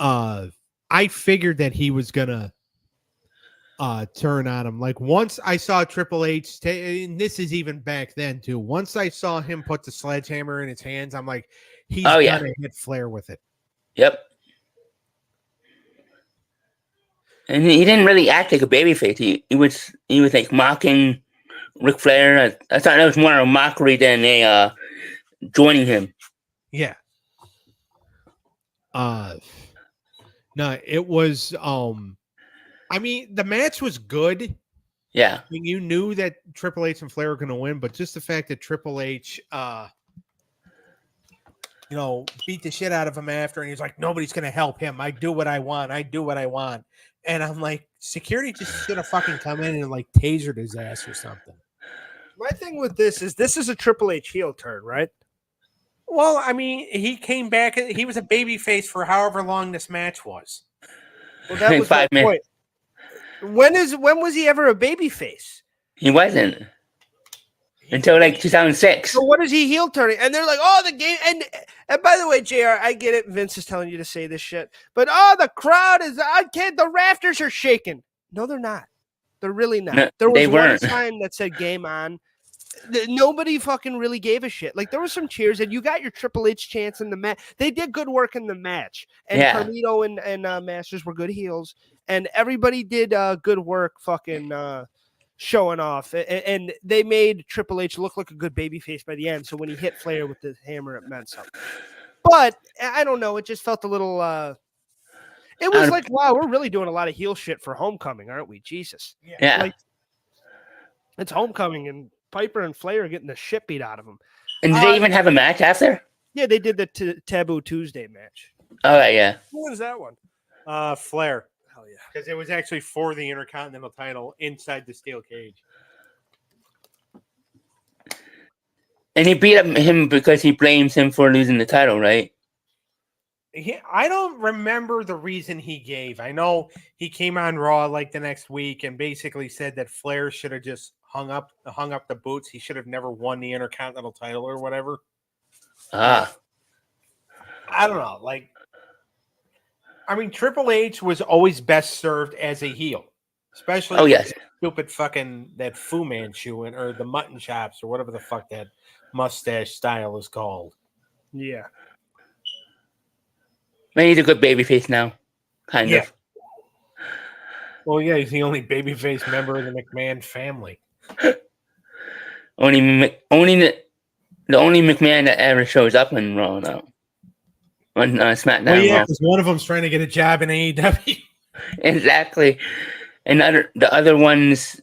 I figured that he was gonna turn on him. Like once I saw Triple H, and this is even back then too. Once I saw him put the sledgehammer in his hands, I'm like, he's gonna hit Flair with it. Yep. And he didn't really act like a babyface. He was like mocking Ric Flair. I thought that was more a mockery than a joining him. Yeah. No, it was I mean, the match was good. Yeah. I mean, you knew that Triple H and Flair were going to win, but just the fact that Triple H beat the shit out of him after, and he's like, nobody's going to help him. I do what I want. I do what I want. And I'm like, security just should have fucking come in and like tasered his ass or something. My thing with this is a Triple H heel turn, right? Well, I mean, he came back. He was a babyface for however long this match was. Well, that was 5 my minutes. point. When was he ever a babyface? He wasn't until like 2006. So what is he heel turning? And they're like, oh, the game. And by the way, JR, I get it. Vince is telling you to say this shit, but the crowd is. I can't. The rafters are shaking. No, they're not. They're really not. No, there was they weren't. one time that said "Game On." Nobody fucking really gave a shit. Like there were some cheers, and you got your Triple H chance in the match. They did good work in the match, and Carlito and Masters were good heels, and everybody did good work, fucking showing off, and they made Triple H look like a good babyface by the end. So when he hit Flair with the hammer, it meant something. But I don't know. It just felt a little. It was like, wow, we're really doing a lot of heel shit for Homecoming, aren't we? Jesus. Yeah. Like, it's Homecoming, and Piper and Flair are getting the shit beat out of them. And did they even have a match after? Yeah, they did the Taboo Tuesday match. Oh, yeah. What was that one? Flair. Hell yeah. Because it was actually for the Intercontinental title inside the steel cage. And he beat him because he blames him for losing the title, right? I don't remember the reason he gave. I know he came on Raw like the next week and basically said that Flair should have just hung up the boots. He should have never won the Intercontinental title or whatever. Ah. I don't know. Like, I mean, Triple H was always best served as a heel, especially yes. Stupid fucking that Fu Manchu or the mutton chops or whatever the fuck that mustache style is called. Yeah. Man, he's a good babyface now. Kind of. Well, yeah, he's the only babyface member of the McMahon family. Only the only McMahon that ever shows up in Raw now. On SmackDown. Well, yeah, because one of them's trying to get a job in AEW. Exactly. And the other ones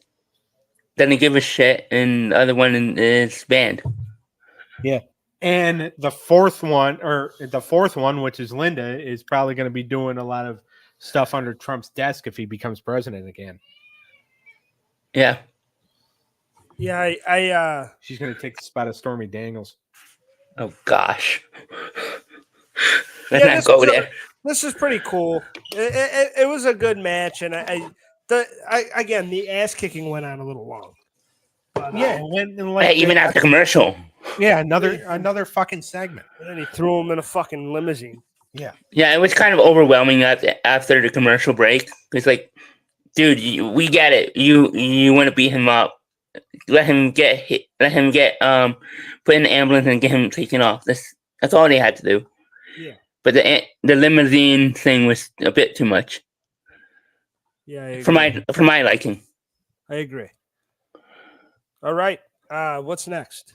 doesn't give a shit, and the other one is banned. Yeah. And the fourth one, which is Linda, is probably going to be doing a lot of stuff under Trump's desk if he becomes president again. Yeah. Yeah, she's going to take the spot of Stormy Daniels. Oh gosh. Let's not go there. This is pretty cool. It was a good match, and again, the ass kicking went on a little long. But, even after commercial. Yeah, another fucking segment. And then he threw him in a fucking limousine. Yeah. Yeah, it was kind of overwhelming after the commercial break. It's like, dude, we get it. You want to beat him up. Let him get hit. Let him get put in the ambulance and get him taken off. That's all they had to do. Yeah. But the limousine thing was a bit too much. Yeah. For my liking. I agree. All right. What's next?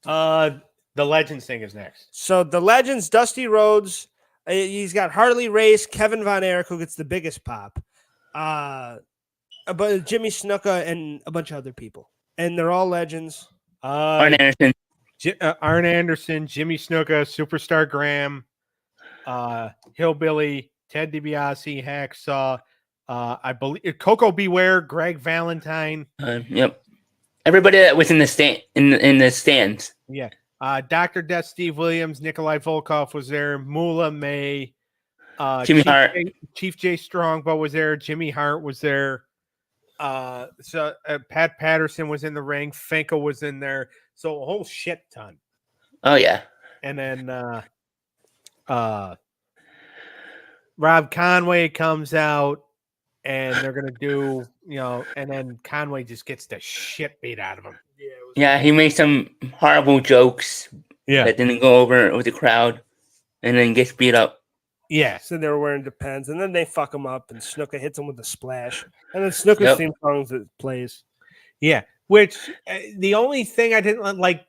The Legends thing is next. So the Legends, Dusty Rhodes, he's got Harley Race, Kevin Von Erich, who gets the biggest pop, but Jimmy Snuka and a bunch of other people, and they're all legends. Arn Anderson, Jimmy Snuka, Superstar Graham, Hillbilly, Ted DiBiase, Hacksaw, I believe Coco Beware, Greg Valentine. Yep. Everybody that was in the stand in the stands. Yeah. Dr. Death, Steve Williams, Nikolai Volkov was there, Moolah May, Jimmy Hart. Chief J Strongbow was there, Jimmy Hart was there. So Pat Patterson was in the ring, Finkel was in there. So a whole shit ton. Oh yeah. And then Rob Conway comes out. and they're gonna do, and then Conway just gets the shit beat out of him. Yeah, he made some horrible jokes that didn't go over with the crowd, and then gets beat up. Yeah. So they were wearing Depends, and then they fuck him up, and Snuka hits him with a splash, and then Snuka's theme song that plays. Yeah, which the only thing I didn't like,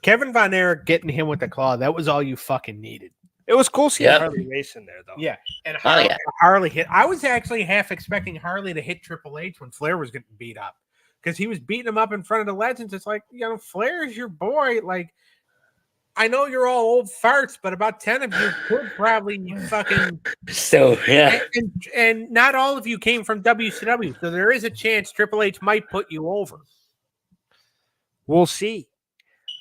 Kevin Von Erich getting him with the claw, that was all you fucking needed. It was cool seeing Harley race in there, though. Yeah, and Harley hit. I was actually half expecting Harley to hit Triple H when Flair was getting beat up, because he was beating him up in front of the legends. It's like, Flair is your boy. Like, I know you're all old farts, but about 10 of you could probably fucking. So, yeah. And not all of you came from WCW, so there is a chance Triple H might put you over. We'll see.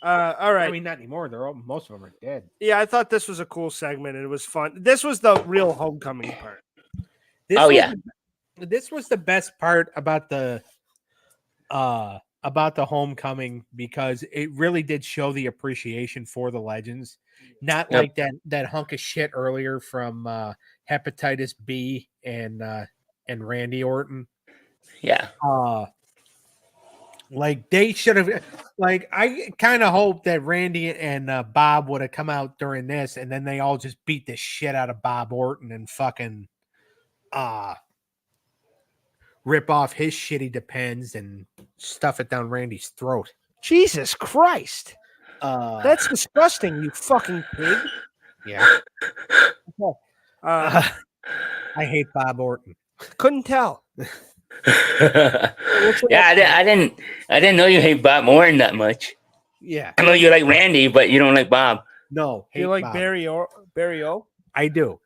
All right. I mean, not anymore. Most of them are dead. Yeah, I thought this was a cool segment. It was fun. This was the real homecoming part. This was the best part about the homecoming, because it really did show the appreciation for the legends. Not like that hunk of shit earlier from Hepatitis B and Randy Orton. Yeah. Like, they should have. Like, I kind of hope that Randy and Bob would have come out during this, and then they all just beat the shit out of Bob Orton and fucking rip off his shitty Depends and stuff it down Randy's throat. Jesus Christ. That's disgusting, you fucking pig. Yeah. I hate Bob Orton. Couldn't tell. Yeah, I didn't know you hate Bob Orton that much. Yeah. I know you like Randy, but you don't like Bob. No. You like Bob. Barry O? I do.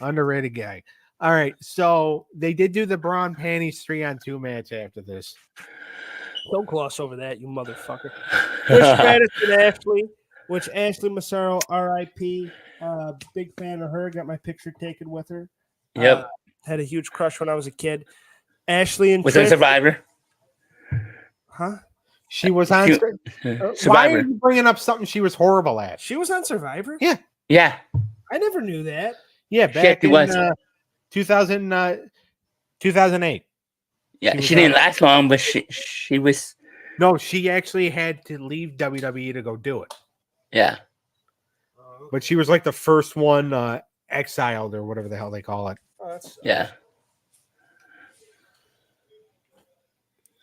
Underrated guy. All right. So they did do the Braun Panties 3-on-2 match after this. Don't gloss over that, you motherfucker. Trish Stratus and Ashley, which Ashley Massaro, R.I.P. Big fan of her. Got my picture taken with her. Yep. Had a huge crush when I was a kid. Ashley and was Trish. a Survivor. Huh? She was on Survivor. Why are you bringing up something she was horrible at? She was on Survivor? Yeah. Yeah. I never knew that. Yeah, back in 2008. Yeah, she didn't last long, but she was. No, she actually had to leave WWE to go do it. Yeah. But she was like the first one exiled, or whatever the hell they call it. Oh, yeah.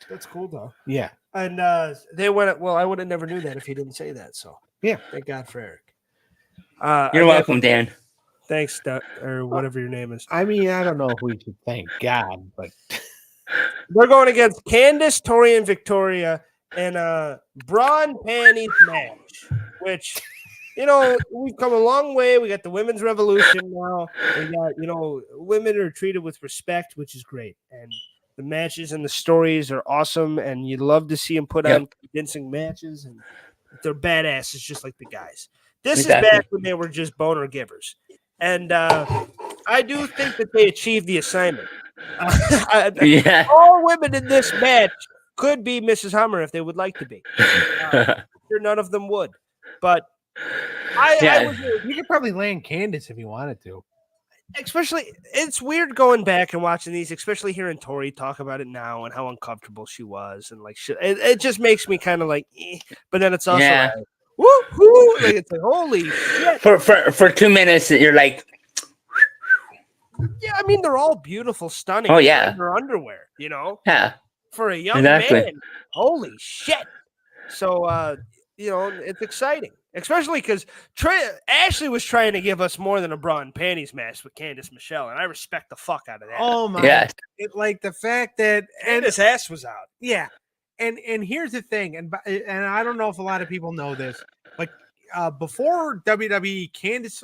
That's cool, though. Yeah. And they went, well, I would have never knew that if he didn't say that. So, yeah. Thank God for Eric. You're welcome, Dan. Thanks, or whatever your name is. I mean, I don't know who you should thank God, but they're going against Candice, Tori, and Victoria in a Braun Panties match, which, we've come a long way. We got the women's revolution now. We got, women are treated with respect, which is great. And the matches and the stories are awesome. And you love to see them put on convincing matches. And they're badasses, just like the guys. This is back when they were just boner givers. And I do think that they achieved the assignment. All women in this match could be Mrs. Hummer if they would like to be. Sure, none of them would. But you could probably land Candace if you wanted to. Especially, it's weird going back and watching these, especially hearing Tori talk about it now and how uncomfortable she was. And like, it just makes me kind of like, but then it's also like, woo-hoo! Like, it's like, holy shit. For 2 minutes, you're like, yeah, I mean, they're all beautiful, stunning. Oh, yeah. Their underwear, Yeah. For a young man. Holy shit. So, it's exciting. Especially because Ashley was trying to give us more than a bra and panties match with Candice Michelle, and I respect the fuck out of that. Oh, my. Yeah. Like the fact that... Candice ass was out. Yeah. And here's the thing, and I don't know if a lot of people know this, but before WWE, Candice...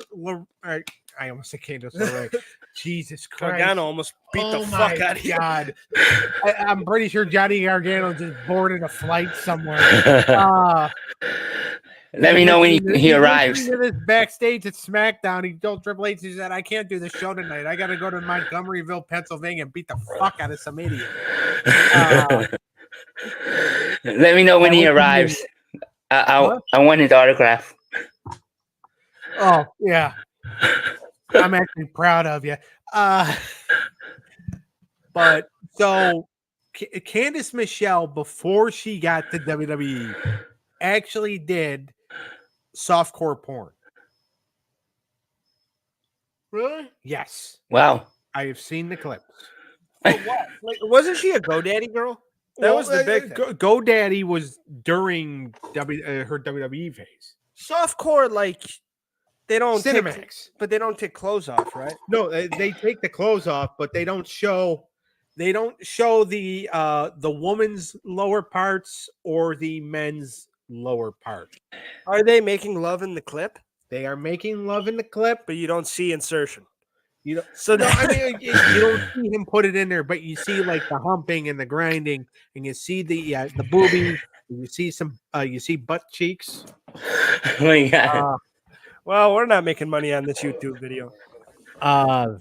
I almost said Candice LeRae. Jesus Christ. Gargano almost beat the fuck out of you. God. I'm pretty sure Johnny Gargano just boarded a flight somewhere. Let me know when he arrives. This backstage at SmackDown, he told Triple H, he said, I can't do the show tonight. I got to go to Montgomeryville, Pennsylvania and beat the fuck out of some idiot. Let me know when he arrives. I want his autograph. Oh, yeah. I'm actually proud of you. But so Candice Michelle, before she got to WWE, actually did softcore porn. Really? Yes, Wow. I have seen the clips. For what? Like, wasn't she a GoDaddy girl? That was the big thing. GoDaddy was during her WWE phase. Softcore, like they don't Cinemax. but they don't take clothes off, right? No, they take the clothes off, but they don't show the woman's lower parts or the men's lower part. Are they making love in the clip? They are making love in the clip. But you don't see insertion. You know, So no, I mean you don't see him put it in there, but you see like the humping and the grinding, and you see the boobies, and you see some you see butt cheeks. Oh my God. well, we're not making money on this YouTube video. But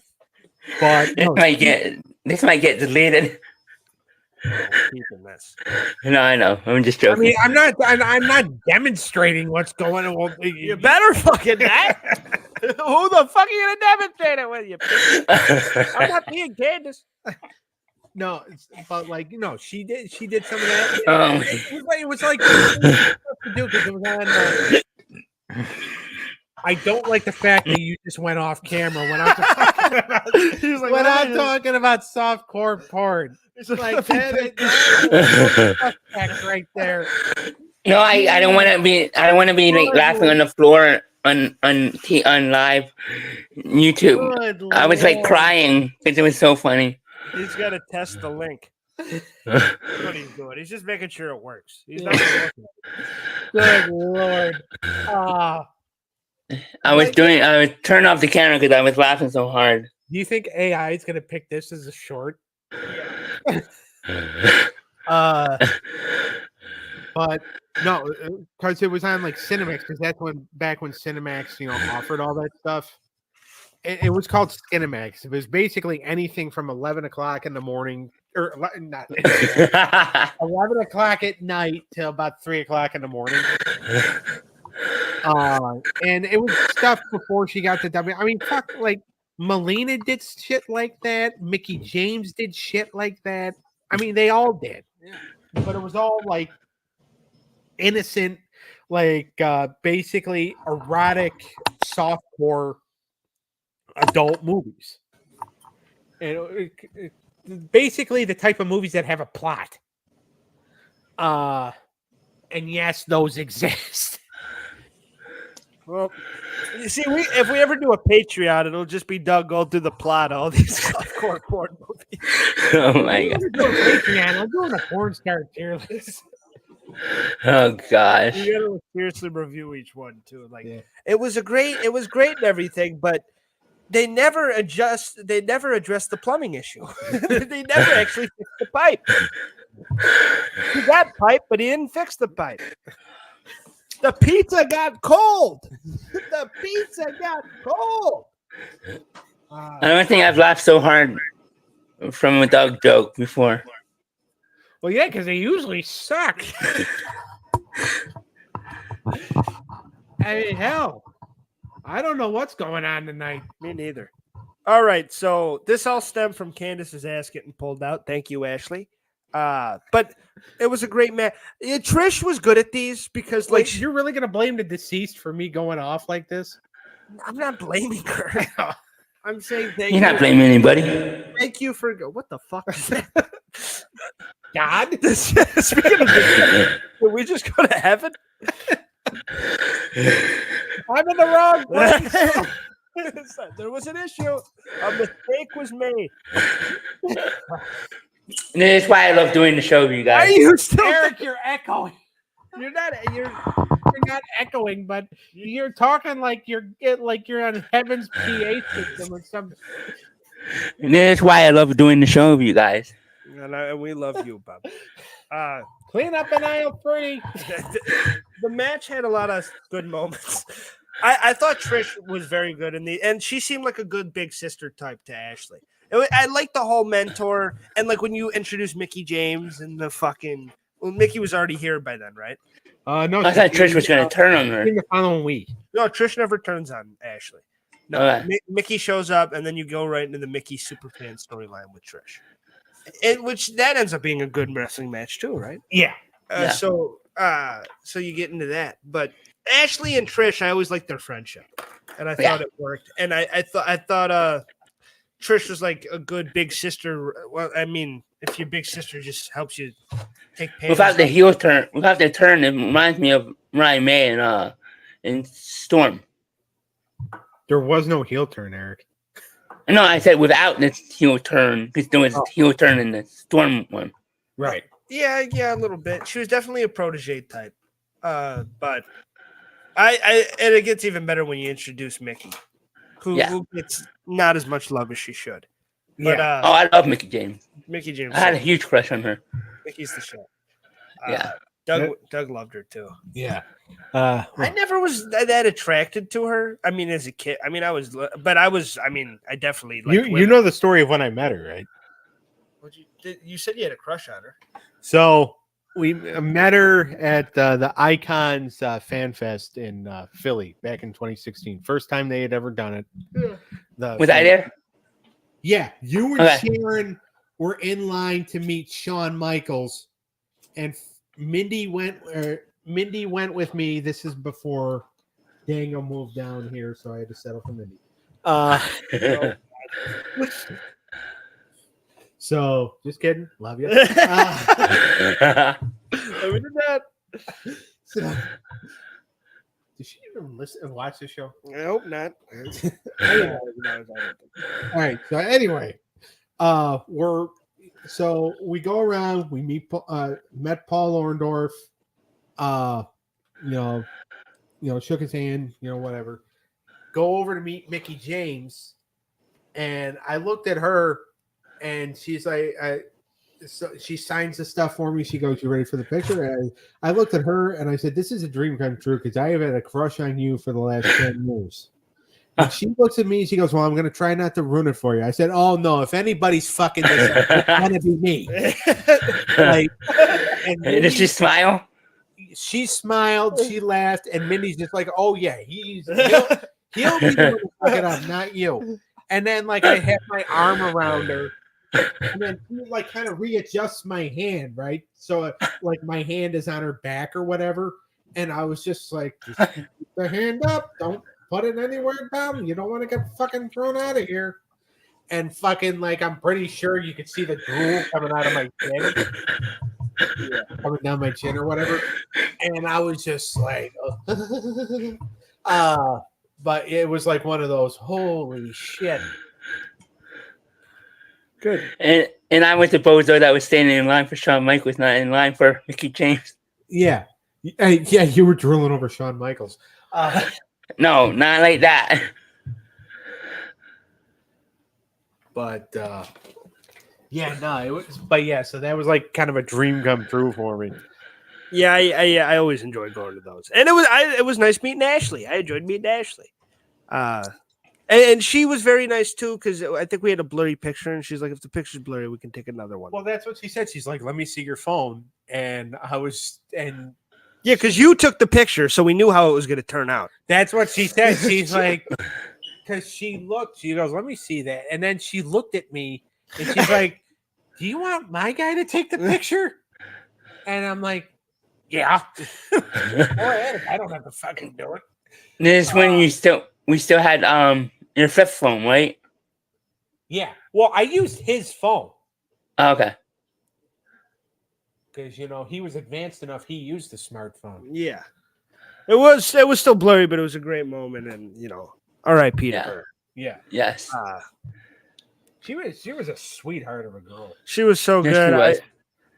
this no, might get deleted. We're keeping this. No, I know. I'm just joking. I mean, I'm not demonstrating what's going on. Well, You better fucking that. Who the fuck are you gonna demonstrate it with, you bitch? I'm not being Candace. No, but like she did some of that. Oh. It was like to do because it was on. I don't like the fact that you just went off camera when I'm talking about, when I'm talking about softcore porn. It's like that right there. No, I don't want to be. I don't want to be like laughing on the floor on live YouTube. Good I was like Lord. crying because it was so funny. He's got to test the link. That's what he's doing. He's just making sure it works. He's not gonna look at it. Good Lord. I was turning off the camera because I was laughing so hard. Do you think AI is going to pick this as a short? But no, because it was on like Cinemax, because that's back when Cinemax, offered all that stuff. It was called Skinemax. It was basically anything from 11 o'clock in the morning, or not 11 o'clock at night till about 3 o'clock in the morning. And it was stuff before she got to W. I mean, fuck, like Melina did shit like that. Mickey James did shit like that. I mean, they all did. Yeah. But it was all like innocent, like basically erotic, softcore adult movies. And basically the type of movies that have a plot. And yes, those exist. Well, you see, if we ever do a Patreon, it'll just be Doug going through the plot of all these softcore porn movies. Oh my God. I'm doing a porn star tier list. Oh gosh. You gotta seriously review each one too. Like it was great and everything, but they never address the plumbing issue. They never actually fixed the pipe. He got pipe, but he didn't fix the pipe. The pizza got cold. The pizza got cold. I don't think I've laughed so hard from a dog joke before. Well, yeah, because they usually suck. I mean, hell, I don't know what's going on tonight. Me neither. All right, so this all stemmed from Candace's ass getting pulled out. Thank you, Ashley. But it was a great match. Trish was good at these because, like, you're really gonna blame the deceased for me going off like this? I'm not blaming her. I'm saying thank You're you. not blaming anybody. Thank you for what the fuck is that? God. Speaking of this, did we just go to heaven? I'm in the wrong place. There was an issue. A mistake was made. And that's why I love doing the show with you guys. Are you still Eric, you're echoing. You're not echoing, but you're talking like you're on Heaven's PA system or something. And that's why I love doing the show with you guys. And we love you, Bob. Clean up in aisle 3. The match had a lot of good moments. I thought Trish was very good and she seemed like a good big sister type to Ashley. I like the whole mentor and like when you introduced Mickey James and the fucking Mickey was already here by then, right? No, I thought Trish was going to turn on her. The following week. No, Trish never turns on Ashley. No, Okay. Mickey shows up and then you go right into the Mickey Superfan storyline with Trish. and which that ends up being a good wrestling match too, right? Yeah. Yeah. So you get into that, but Ashley and Trish, I always liked their friendship, and I thought it worked. And I thought Trish was like a good big sister. Well, I mean, if your big sister just helps you take pain Without the heel turn, it reminds me of Ryan May and in Storm. There was no heel turn, Eric. No, I said without this heel turn, because there was a heel turn in the Storm one. Right. Yeah, a little bit. She was definitely a protege type, but and it gets even better when you introduce Mickey, who gets not as much love as she should. But, Yeah. I love Mickey James. Mickey James. I had a huge crush on her. Mickey's the shit. Yeah. Doug loved her too. Yeah. I never was that attracted to her. I mean, as a kid, I mean, I definitely like. You know the story of when I met her, right? You said you had a crush on her. So we met her at the Icons Fan Fest in Philly back in 2016. First time they had ever done it. Was I there? Yeah, you and Sharon were in line to meet Shawn Michaels, and Mindy went with me. This is before Daniel moved down here, so I had to settle for Mindy. So just kidding. Love you. We did that. So, did she even listen and watch the show? I hope not. All right. So anyway, we go around. We met Paul Orndorff. Shook his hand. Whatever. Go over to meet Mickey James, and I looked at her, and she's like, so she signs the stuff for me. She goes, "You ready for the picture?" And I looked at her and I said, "This is a dream come true because I have had a crush on you for the last 10 years." And she looks at me and she goes, "Well, I'm going to try not to ruin it for you." I said, "Oh no, if anybody's fucking this up, it's going to be me." Did she smile? She smiled, she laughed, and Mindy's just like, "Oh yeah, he'll be the one to fuck it up, not you." And then I have my arm around her. And then she kind of readjusts my hand, right? So my hand is on her back or whatever. And I was just like, just keep the hand up. Don't put it anywhere down. You don't want to get fucking thrown out of here. And fucking I'm pretty sure you could see the drool coming out of my chin. Coming down my chin or whatever. And I was just like, but it was one of those, holy shit. Good. And I went to Bozo that was standing in line for Shawn Michaels, not in line for Mickey James. Yeah. Yeah, you were drooling over Shawn Michaels. No, not like that. But it was. But yeah, so that was kind of a dream come true for me. Yeah, I always enjoyed going to those, and it was nice meeting Ashley. I enjoyed meeting Ashley. And she was very nice too, because I think we had a blurry picture, and she's like, "If the picture's blurry, we can take another one." Well, that's what she said. She's like, "Let me see your phone," and yeah, because you took the picture, so we knew how it was going to turn out. That's what she said. She's like, because she goes, "Let me see that," and then she looked at me, and she's like, "Do you want my guy to take the picture?" And I'm like, "Yeah, go ahead. I don't have to fucking do it." This is when we still had your fifth phone, right? Yeah. Well, I used his phone. Oh, okay. Because he was advanced enough. He used the smartphone. Yeah, it was still blurry, but it was a great moment, and R.I.P. to her. Yeah. Yes. She was a sweetheart of a girl. She was so Yes, good. she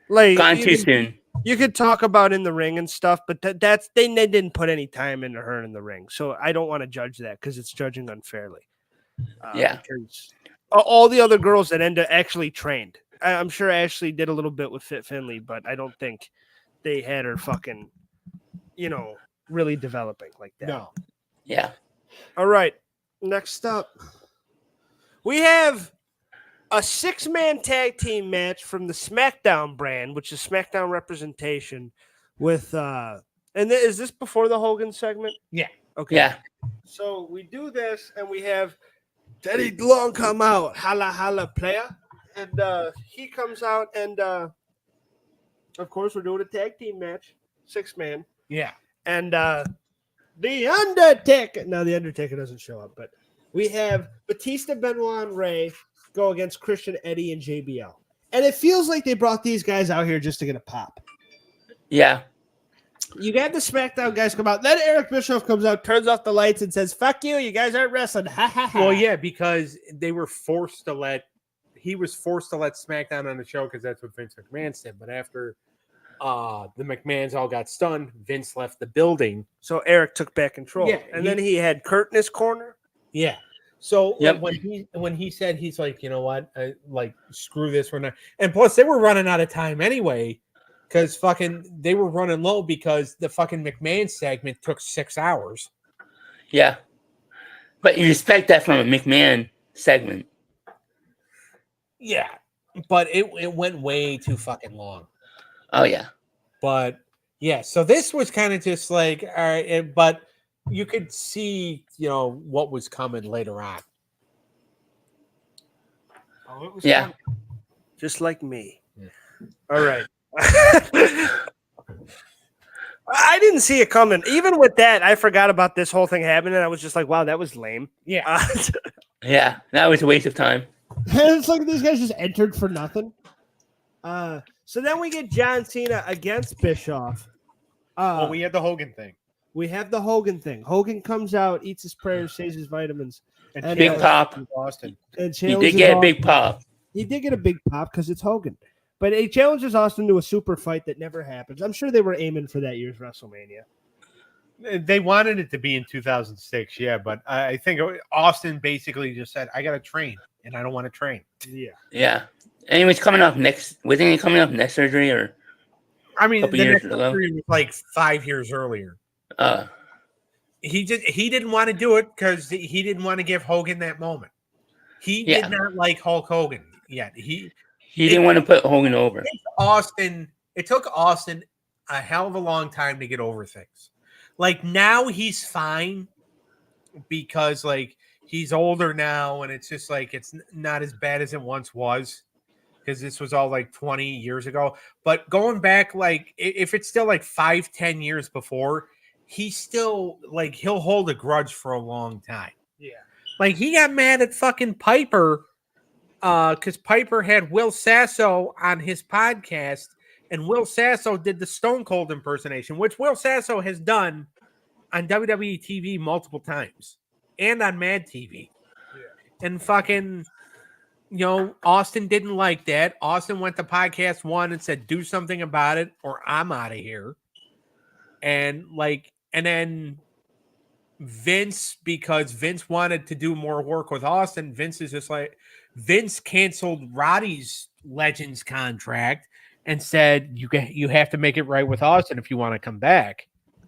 was. Gone too soon. You could talk about in the ring and stuff, but that's they didn't put any time into her in the ring, so I don't want to judge that because it's judging unfairly. Because all the other girls that actually trained. I'm sure Ashley did a little bit with Fit Finley, but I don't think they had her fucking, really developing like that. No. Yeah. All right. Next up, we have a 6-man tag team match from the SmackDown brand, which is SmackDown representation with is this before the Hogan segment? Yeah. Okay. Yeah. So we do this and we have Teddy Long come out, holla holla player, And he comes out, and of course, we're doing a tag team match, 6-man. Yeah. And the Undertaker. No, the Undertaker doesn't show up, but we have Batista, Benoit, and Ray go against Christian, Eddie, and JBL. And it feels like they brought these guys out here just to get a pop. Yeah. You got the SmackDown guys come out. Then Eric Bischoff comes out, turns off the lights, and says, "Fuck you, you guys aren't wrestling." Ha ha ha. Well, yeah, because he was forced to let SmackDown on the show because that's what Vince McMahon said. But after the McMahons all got stunned, Vince left the building. So Eric took back control. Yeah, and then he had Kurt in his corner. Yeah. So Yep. when he said, he's like, you know what, like, screw this, we're not. And plus, they were running out of time anyway, because they were running low because the fucking McMahon segment took 6 hours. Yeah. But you expect that from a McMahon segment. Yeah, but it went way too fucking long. Oh yeah. But yeah, so this was kind of just like, all right, but you could see, what was coming later on. Oh, it was Yeah. just like me. Yeah. All right. I didn't see it coming. Even with that, I forgot about this whole thing happening. I was just like, wow, that was lame. Yeah. Yeah. That was a waste of time. It's like these guys just entered for nothing. So then we get John Cena against Bischoff. Well, we had the Hogan thing. We have the Hogan thing. Hogan comes out, eats his prayers, says his vitamins. And Big pop. Austin. And He did get a big pop. He did get a big pop because it's Hogan. But he challenges Austin to a super fight that never happens. I'm sure they were aiming for that year's WrestleMania. They wanted it to be in 2006, yeah, but I think Austin basically just said, I got to train, and I don't want to train. Yeah. Yeah. And he was coming up next. Wasn't he coming up next surgery or? I mean, Couple the years next ago. surgery was like 5 years earlier. Uh, He didn't want to do it because he didn't want to give Hogan that moment. He Yeah. did not like Hulk Hogan yet. he didn't want to put Hogan over. It took Austin a hell of a long time to get over things. Like, now he's fine because, like, he's older now, and it's just like it's not as bad as it once was, because this was all like 20 years ago. But going back, like, if it's still like 5-10 years before, he's still like, he'll hold a grudge for a long time. Yeah. Like, he got mad at fucking Piper because Piper had Will Sasso on his podcast, and Will Sasso did the Stone Cold impersonation, which Will Sasso has done on WWE TV multiple times and on Mad TV. Yeah. And fucking, Austin didn't like that. Austin went to podcast one and said, do something about it or I'm out of here. And then Vince, because Vince wanted to do more work with Austin, Vince canceled Roddy's Legends contract and said, you have to make it right with Austin if you want to come back.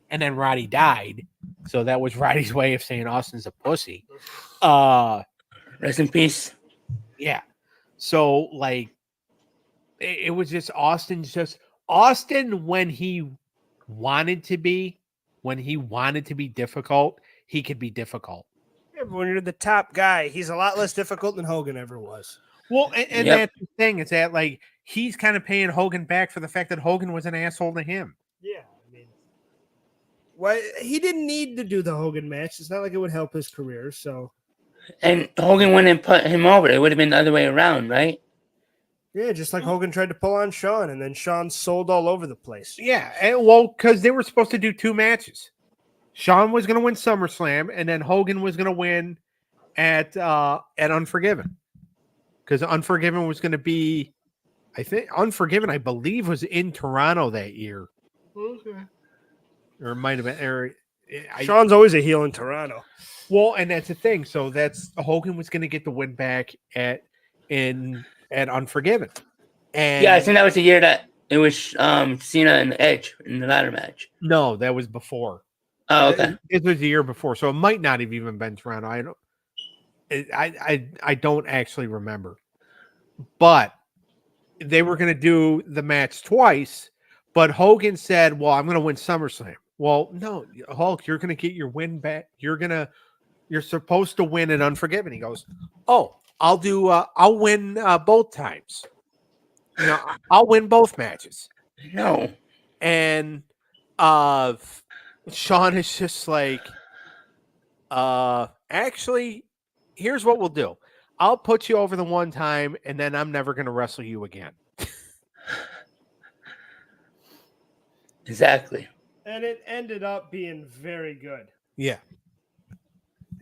And then Roddy died. So that was Roddy's way of saying Austin's a pussy. Rest in peace. Yeah. So, like, it was just Austin when he wanted to be difficult, he could be difficult. Yeah, but when you're the top guy, he's a lot less difficult than Hogan ever was. Well, and Yep. that's the thing, is that, like, he's kind of paying Hogan back for the fact that Hogan was an asshole to him. Yeah, I mean, he didn't need to do the Hogan match. It's not like it would help his career. So And Hogan wouldn't put him over. It would have been the other way around, right? yeah, just like Hogan tried to pull on Shawn, and then Shawn sold all over the place. Yeah, because they were supposed to do 2 matches. Shawn was going to win SummerSlam, and then Hogan was going to win at Unforgiven. Because Unforgiven was going to be, I believe, was in Toronto that year. Okay. Or it might have been. Shawn's always a heel in Toronto. Well, and that's the thing. So Hogan was going to get the win back at Unforgiven. And Yeah, I think that was the year that it was Cena and Edge in the ladder match. no, that was before. Oh, okay. It was the year before, so it might not have even been Toronto. I don't actually remember, but they were going to do the match twice. But Hogan said, "Well, I'm going to win SummerSlam." Well, no, Hulk, you're going to get your win back. You're going to You're supposed to win at Unforgiven. He goes, oh, I'll win both times. I'll win both matches. No. And Sean is just like, actually, here's what we'll do. I'll put you over the one time, and then I'm never going to wrestle you again. Exactly. And it ended up being very good. Yeah.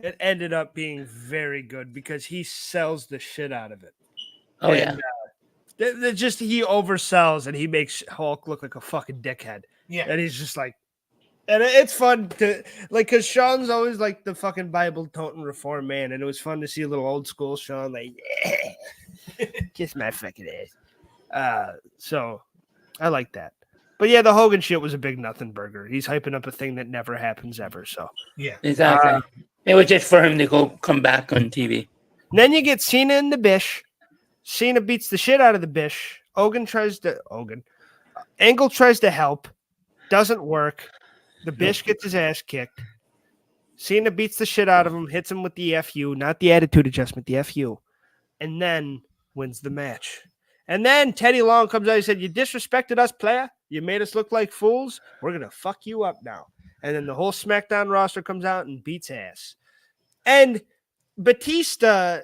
It ended up being very good because he sells the shit out of it. Oh, And, just he oversells and he makes Hulk look like a fucking dickhead. Yeah. And he's just like, and it's fun to like, because Sean's always like the fucking Bible toting reform man, and it was fun to see a little old school Sean like, kiss my fucking ass. So I like that. But yeah, the Hogan shit was a big nothing burger. He's hyping up a thing that never happens ever. So Yeah. Exactly. It was just for him to come back on TV. then you get Cena and the Bish. Cena beats the shit out of the Bish. Angle tries to help. Doesn't work. The Bish gets his ass kicked. Cena beats the shit out of him, hits him with the FU, not the attitude adjustment, the FU, and then wins the match. And then Teddy Long comes out and said, you disrespected us, player. You made us look like fools. We're going to fuck you up now. And then the whole SmackDown roster comes out and beats ass. And Batista,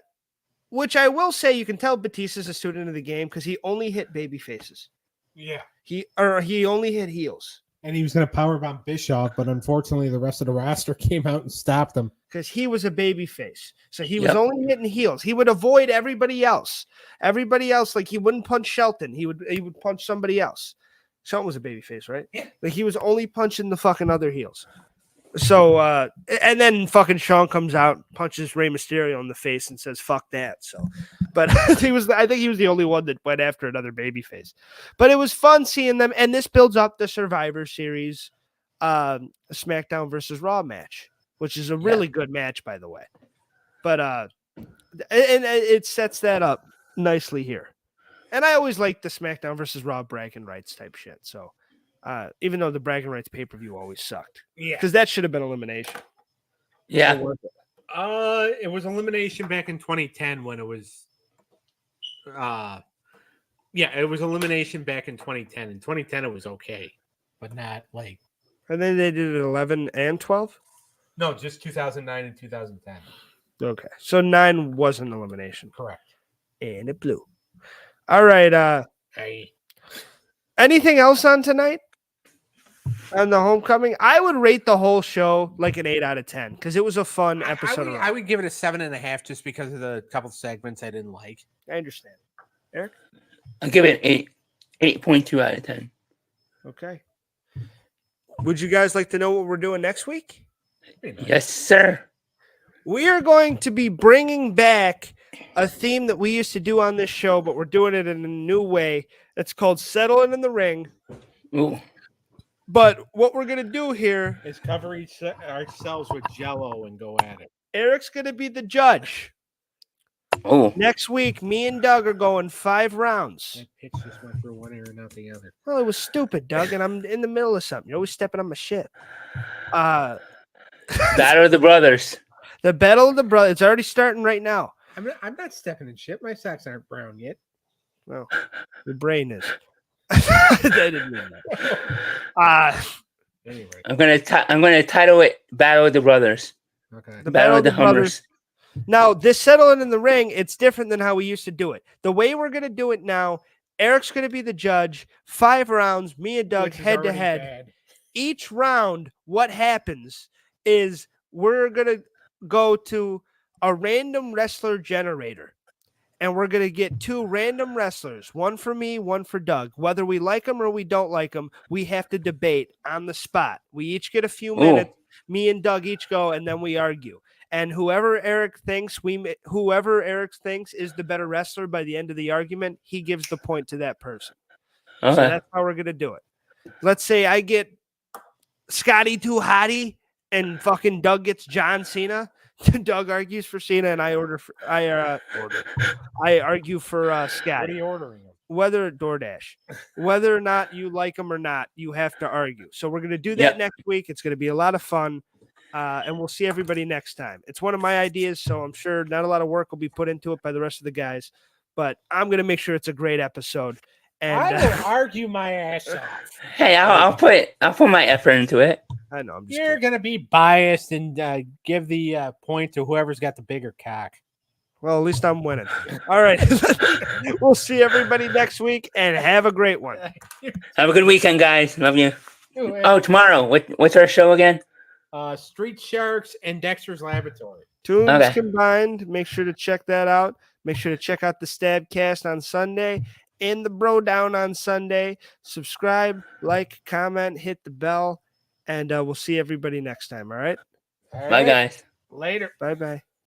which I will say, you can tell Batista's a student of the game because he only hit baby faces. Yeah. He only hit heels. And he was going to powerbomb Bischoff, but unfortunately the rest of the roster came out and stopped him. Because he was a baby face. So he was only hitting heels. He would avoid everybody else. Everybody else, like he wouldn't punch Shelton. He would punch somebody else. Shelton was a baby face, right? Yeah. Like he was only punching the fucking other heels. So and then fucking Sean comes out, punches Rey Mysterio in the face and says, fuck that. So but I think he was the only one that went after another baby face. But it was fun seeing them, and this builds up the Survivor Series SmackDown versus Raw match, which is a really good match, by the way. But and it sets that up nicely here. And I always like the SmackDown versus Raw bragging rights type shit. So even though the bragging rights pay-per-view always sucked. Yeah. Because that should have been elimination. Yeah. It was elimination back in 2010 when it was it was elimination back in 2010. In 2010 it was okay, but not like And then they did it 11 and 12? no, just 2009 and 2010. Okay. So 9 was an elimination. Correct. And it blew. All right. Anything else on tonight? On the homecoming? I would rate the whole show like an 8 out of 10 because it was a fun episode. I would give it a 7.5 just because of the couple segments I didn't like. I understand. Eric? I'll give it 8.2 out of 10. Okay. Would you guys like to know what we're doing next week? Yes, sir. We are going to be bringing back a theme that we used to do on this show, but we're doing it in a new way. It's called Settling in the Ring. Ooh. But what we're going to do here, Is cover ourselves with Jello and go at it. Eric's going to be the judge. Oh. Next week, me and Doug are going 5 rounds. That pitch just went through one ear and out the other. Well, it was stupid, Doug, and I'm in the middle of something. You're always stepping on my shit. Battle of the Brothers. The Battle of the Brothers. It's already starting right now. I'm not stepping in shit. My socks aren't brown yet. Well, your brain is. I didn't mean that. Anyway, I'm gonna title it Battle of the Brothers. okay. The Battle of the Hummers. Now, this Settling in the Ring, it's different than how we used to do it. The way we're going to do it now, Eric's going to be the judge. 5 rounds, me and Doug Which is head to already head. bad. Each round, what happens is we're going to go to a random wrestler generator. And we're going to get 2 random wrestlers, one for me, one for Doug. Whether we like them or we don't like them, we have to debate on the spot. We each get a few minutes. Me and Doug each go, and then we argue. And whoever Eric thinks is the better wrestler by the end of the argument, he gives the point to that person. Okay. So that's how we're going to do it. Let's say I get Scotty Too Hottie and fucking Doug gets John Cena. Doug argues for Cena, and I argue for What are Scotty. you ordering? Whether or not you like him or not, you have to argue. So we're going to do that next week. It's going to be a lot of fun. And we'll see everybody next time. It's one of my ideas, so I'm sure not a lot of work will be put into it by the rest of the guys, but I'm going to make sure it's a great episode. And I will argue my ass off. Hey, I'll put my effort into it. I know I'm just You're kidding. going to be biased and give the point to whoever's got the bigger cock. Well, at least I'm winning. All right. We'll see everybody next week and have a great one. Have a good weekend, guys. Love you. Oh, tomorrow. What's our show again? Street Sharks and Dexter's Laboratory. Tunes Okay. combined. Make sure to check that out. Make sure to check out the Stabcast on Sunday and the Bro Down on Sunday. Subscribe, like, comment, hit the bell, and we'll see everybody next time. All right. All Bye, right. guys. Later. Bye-bye.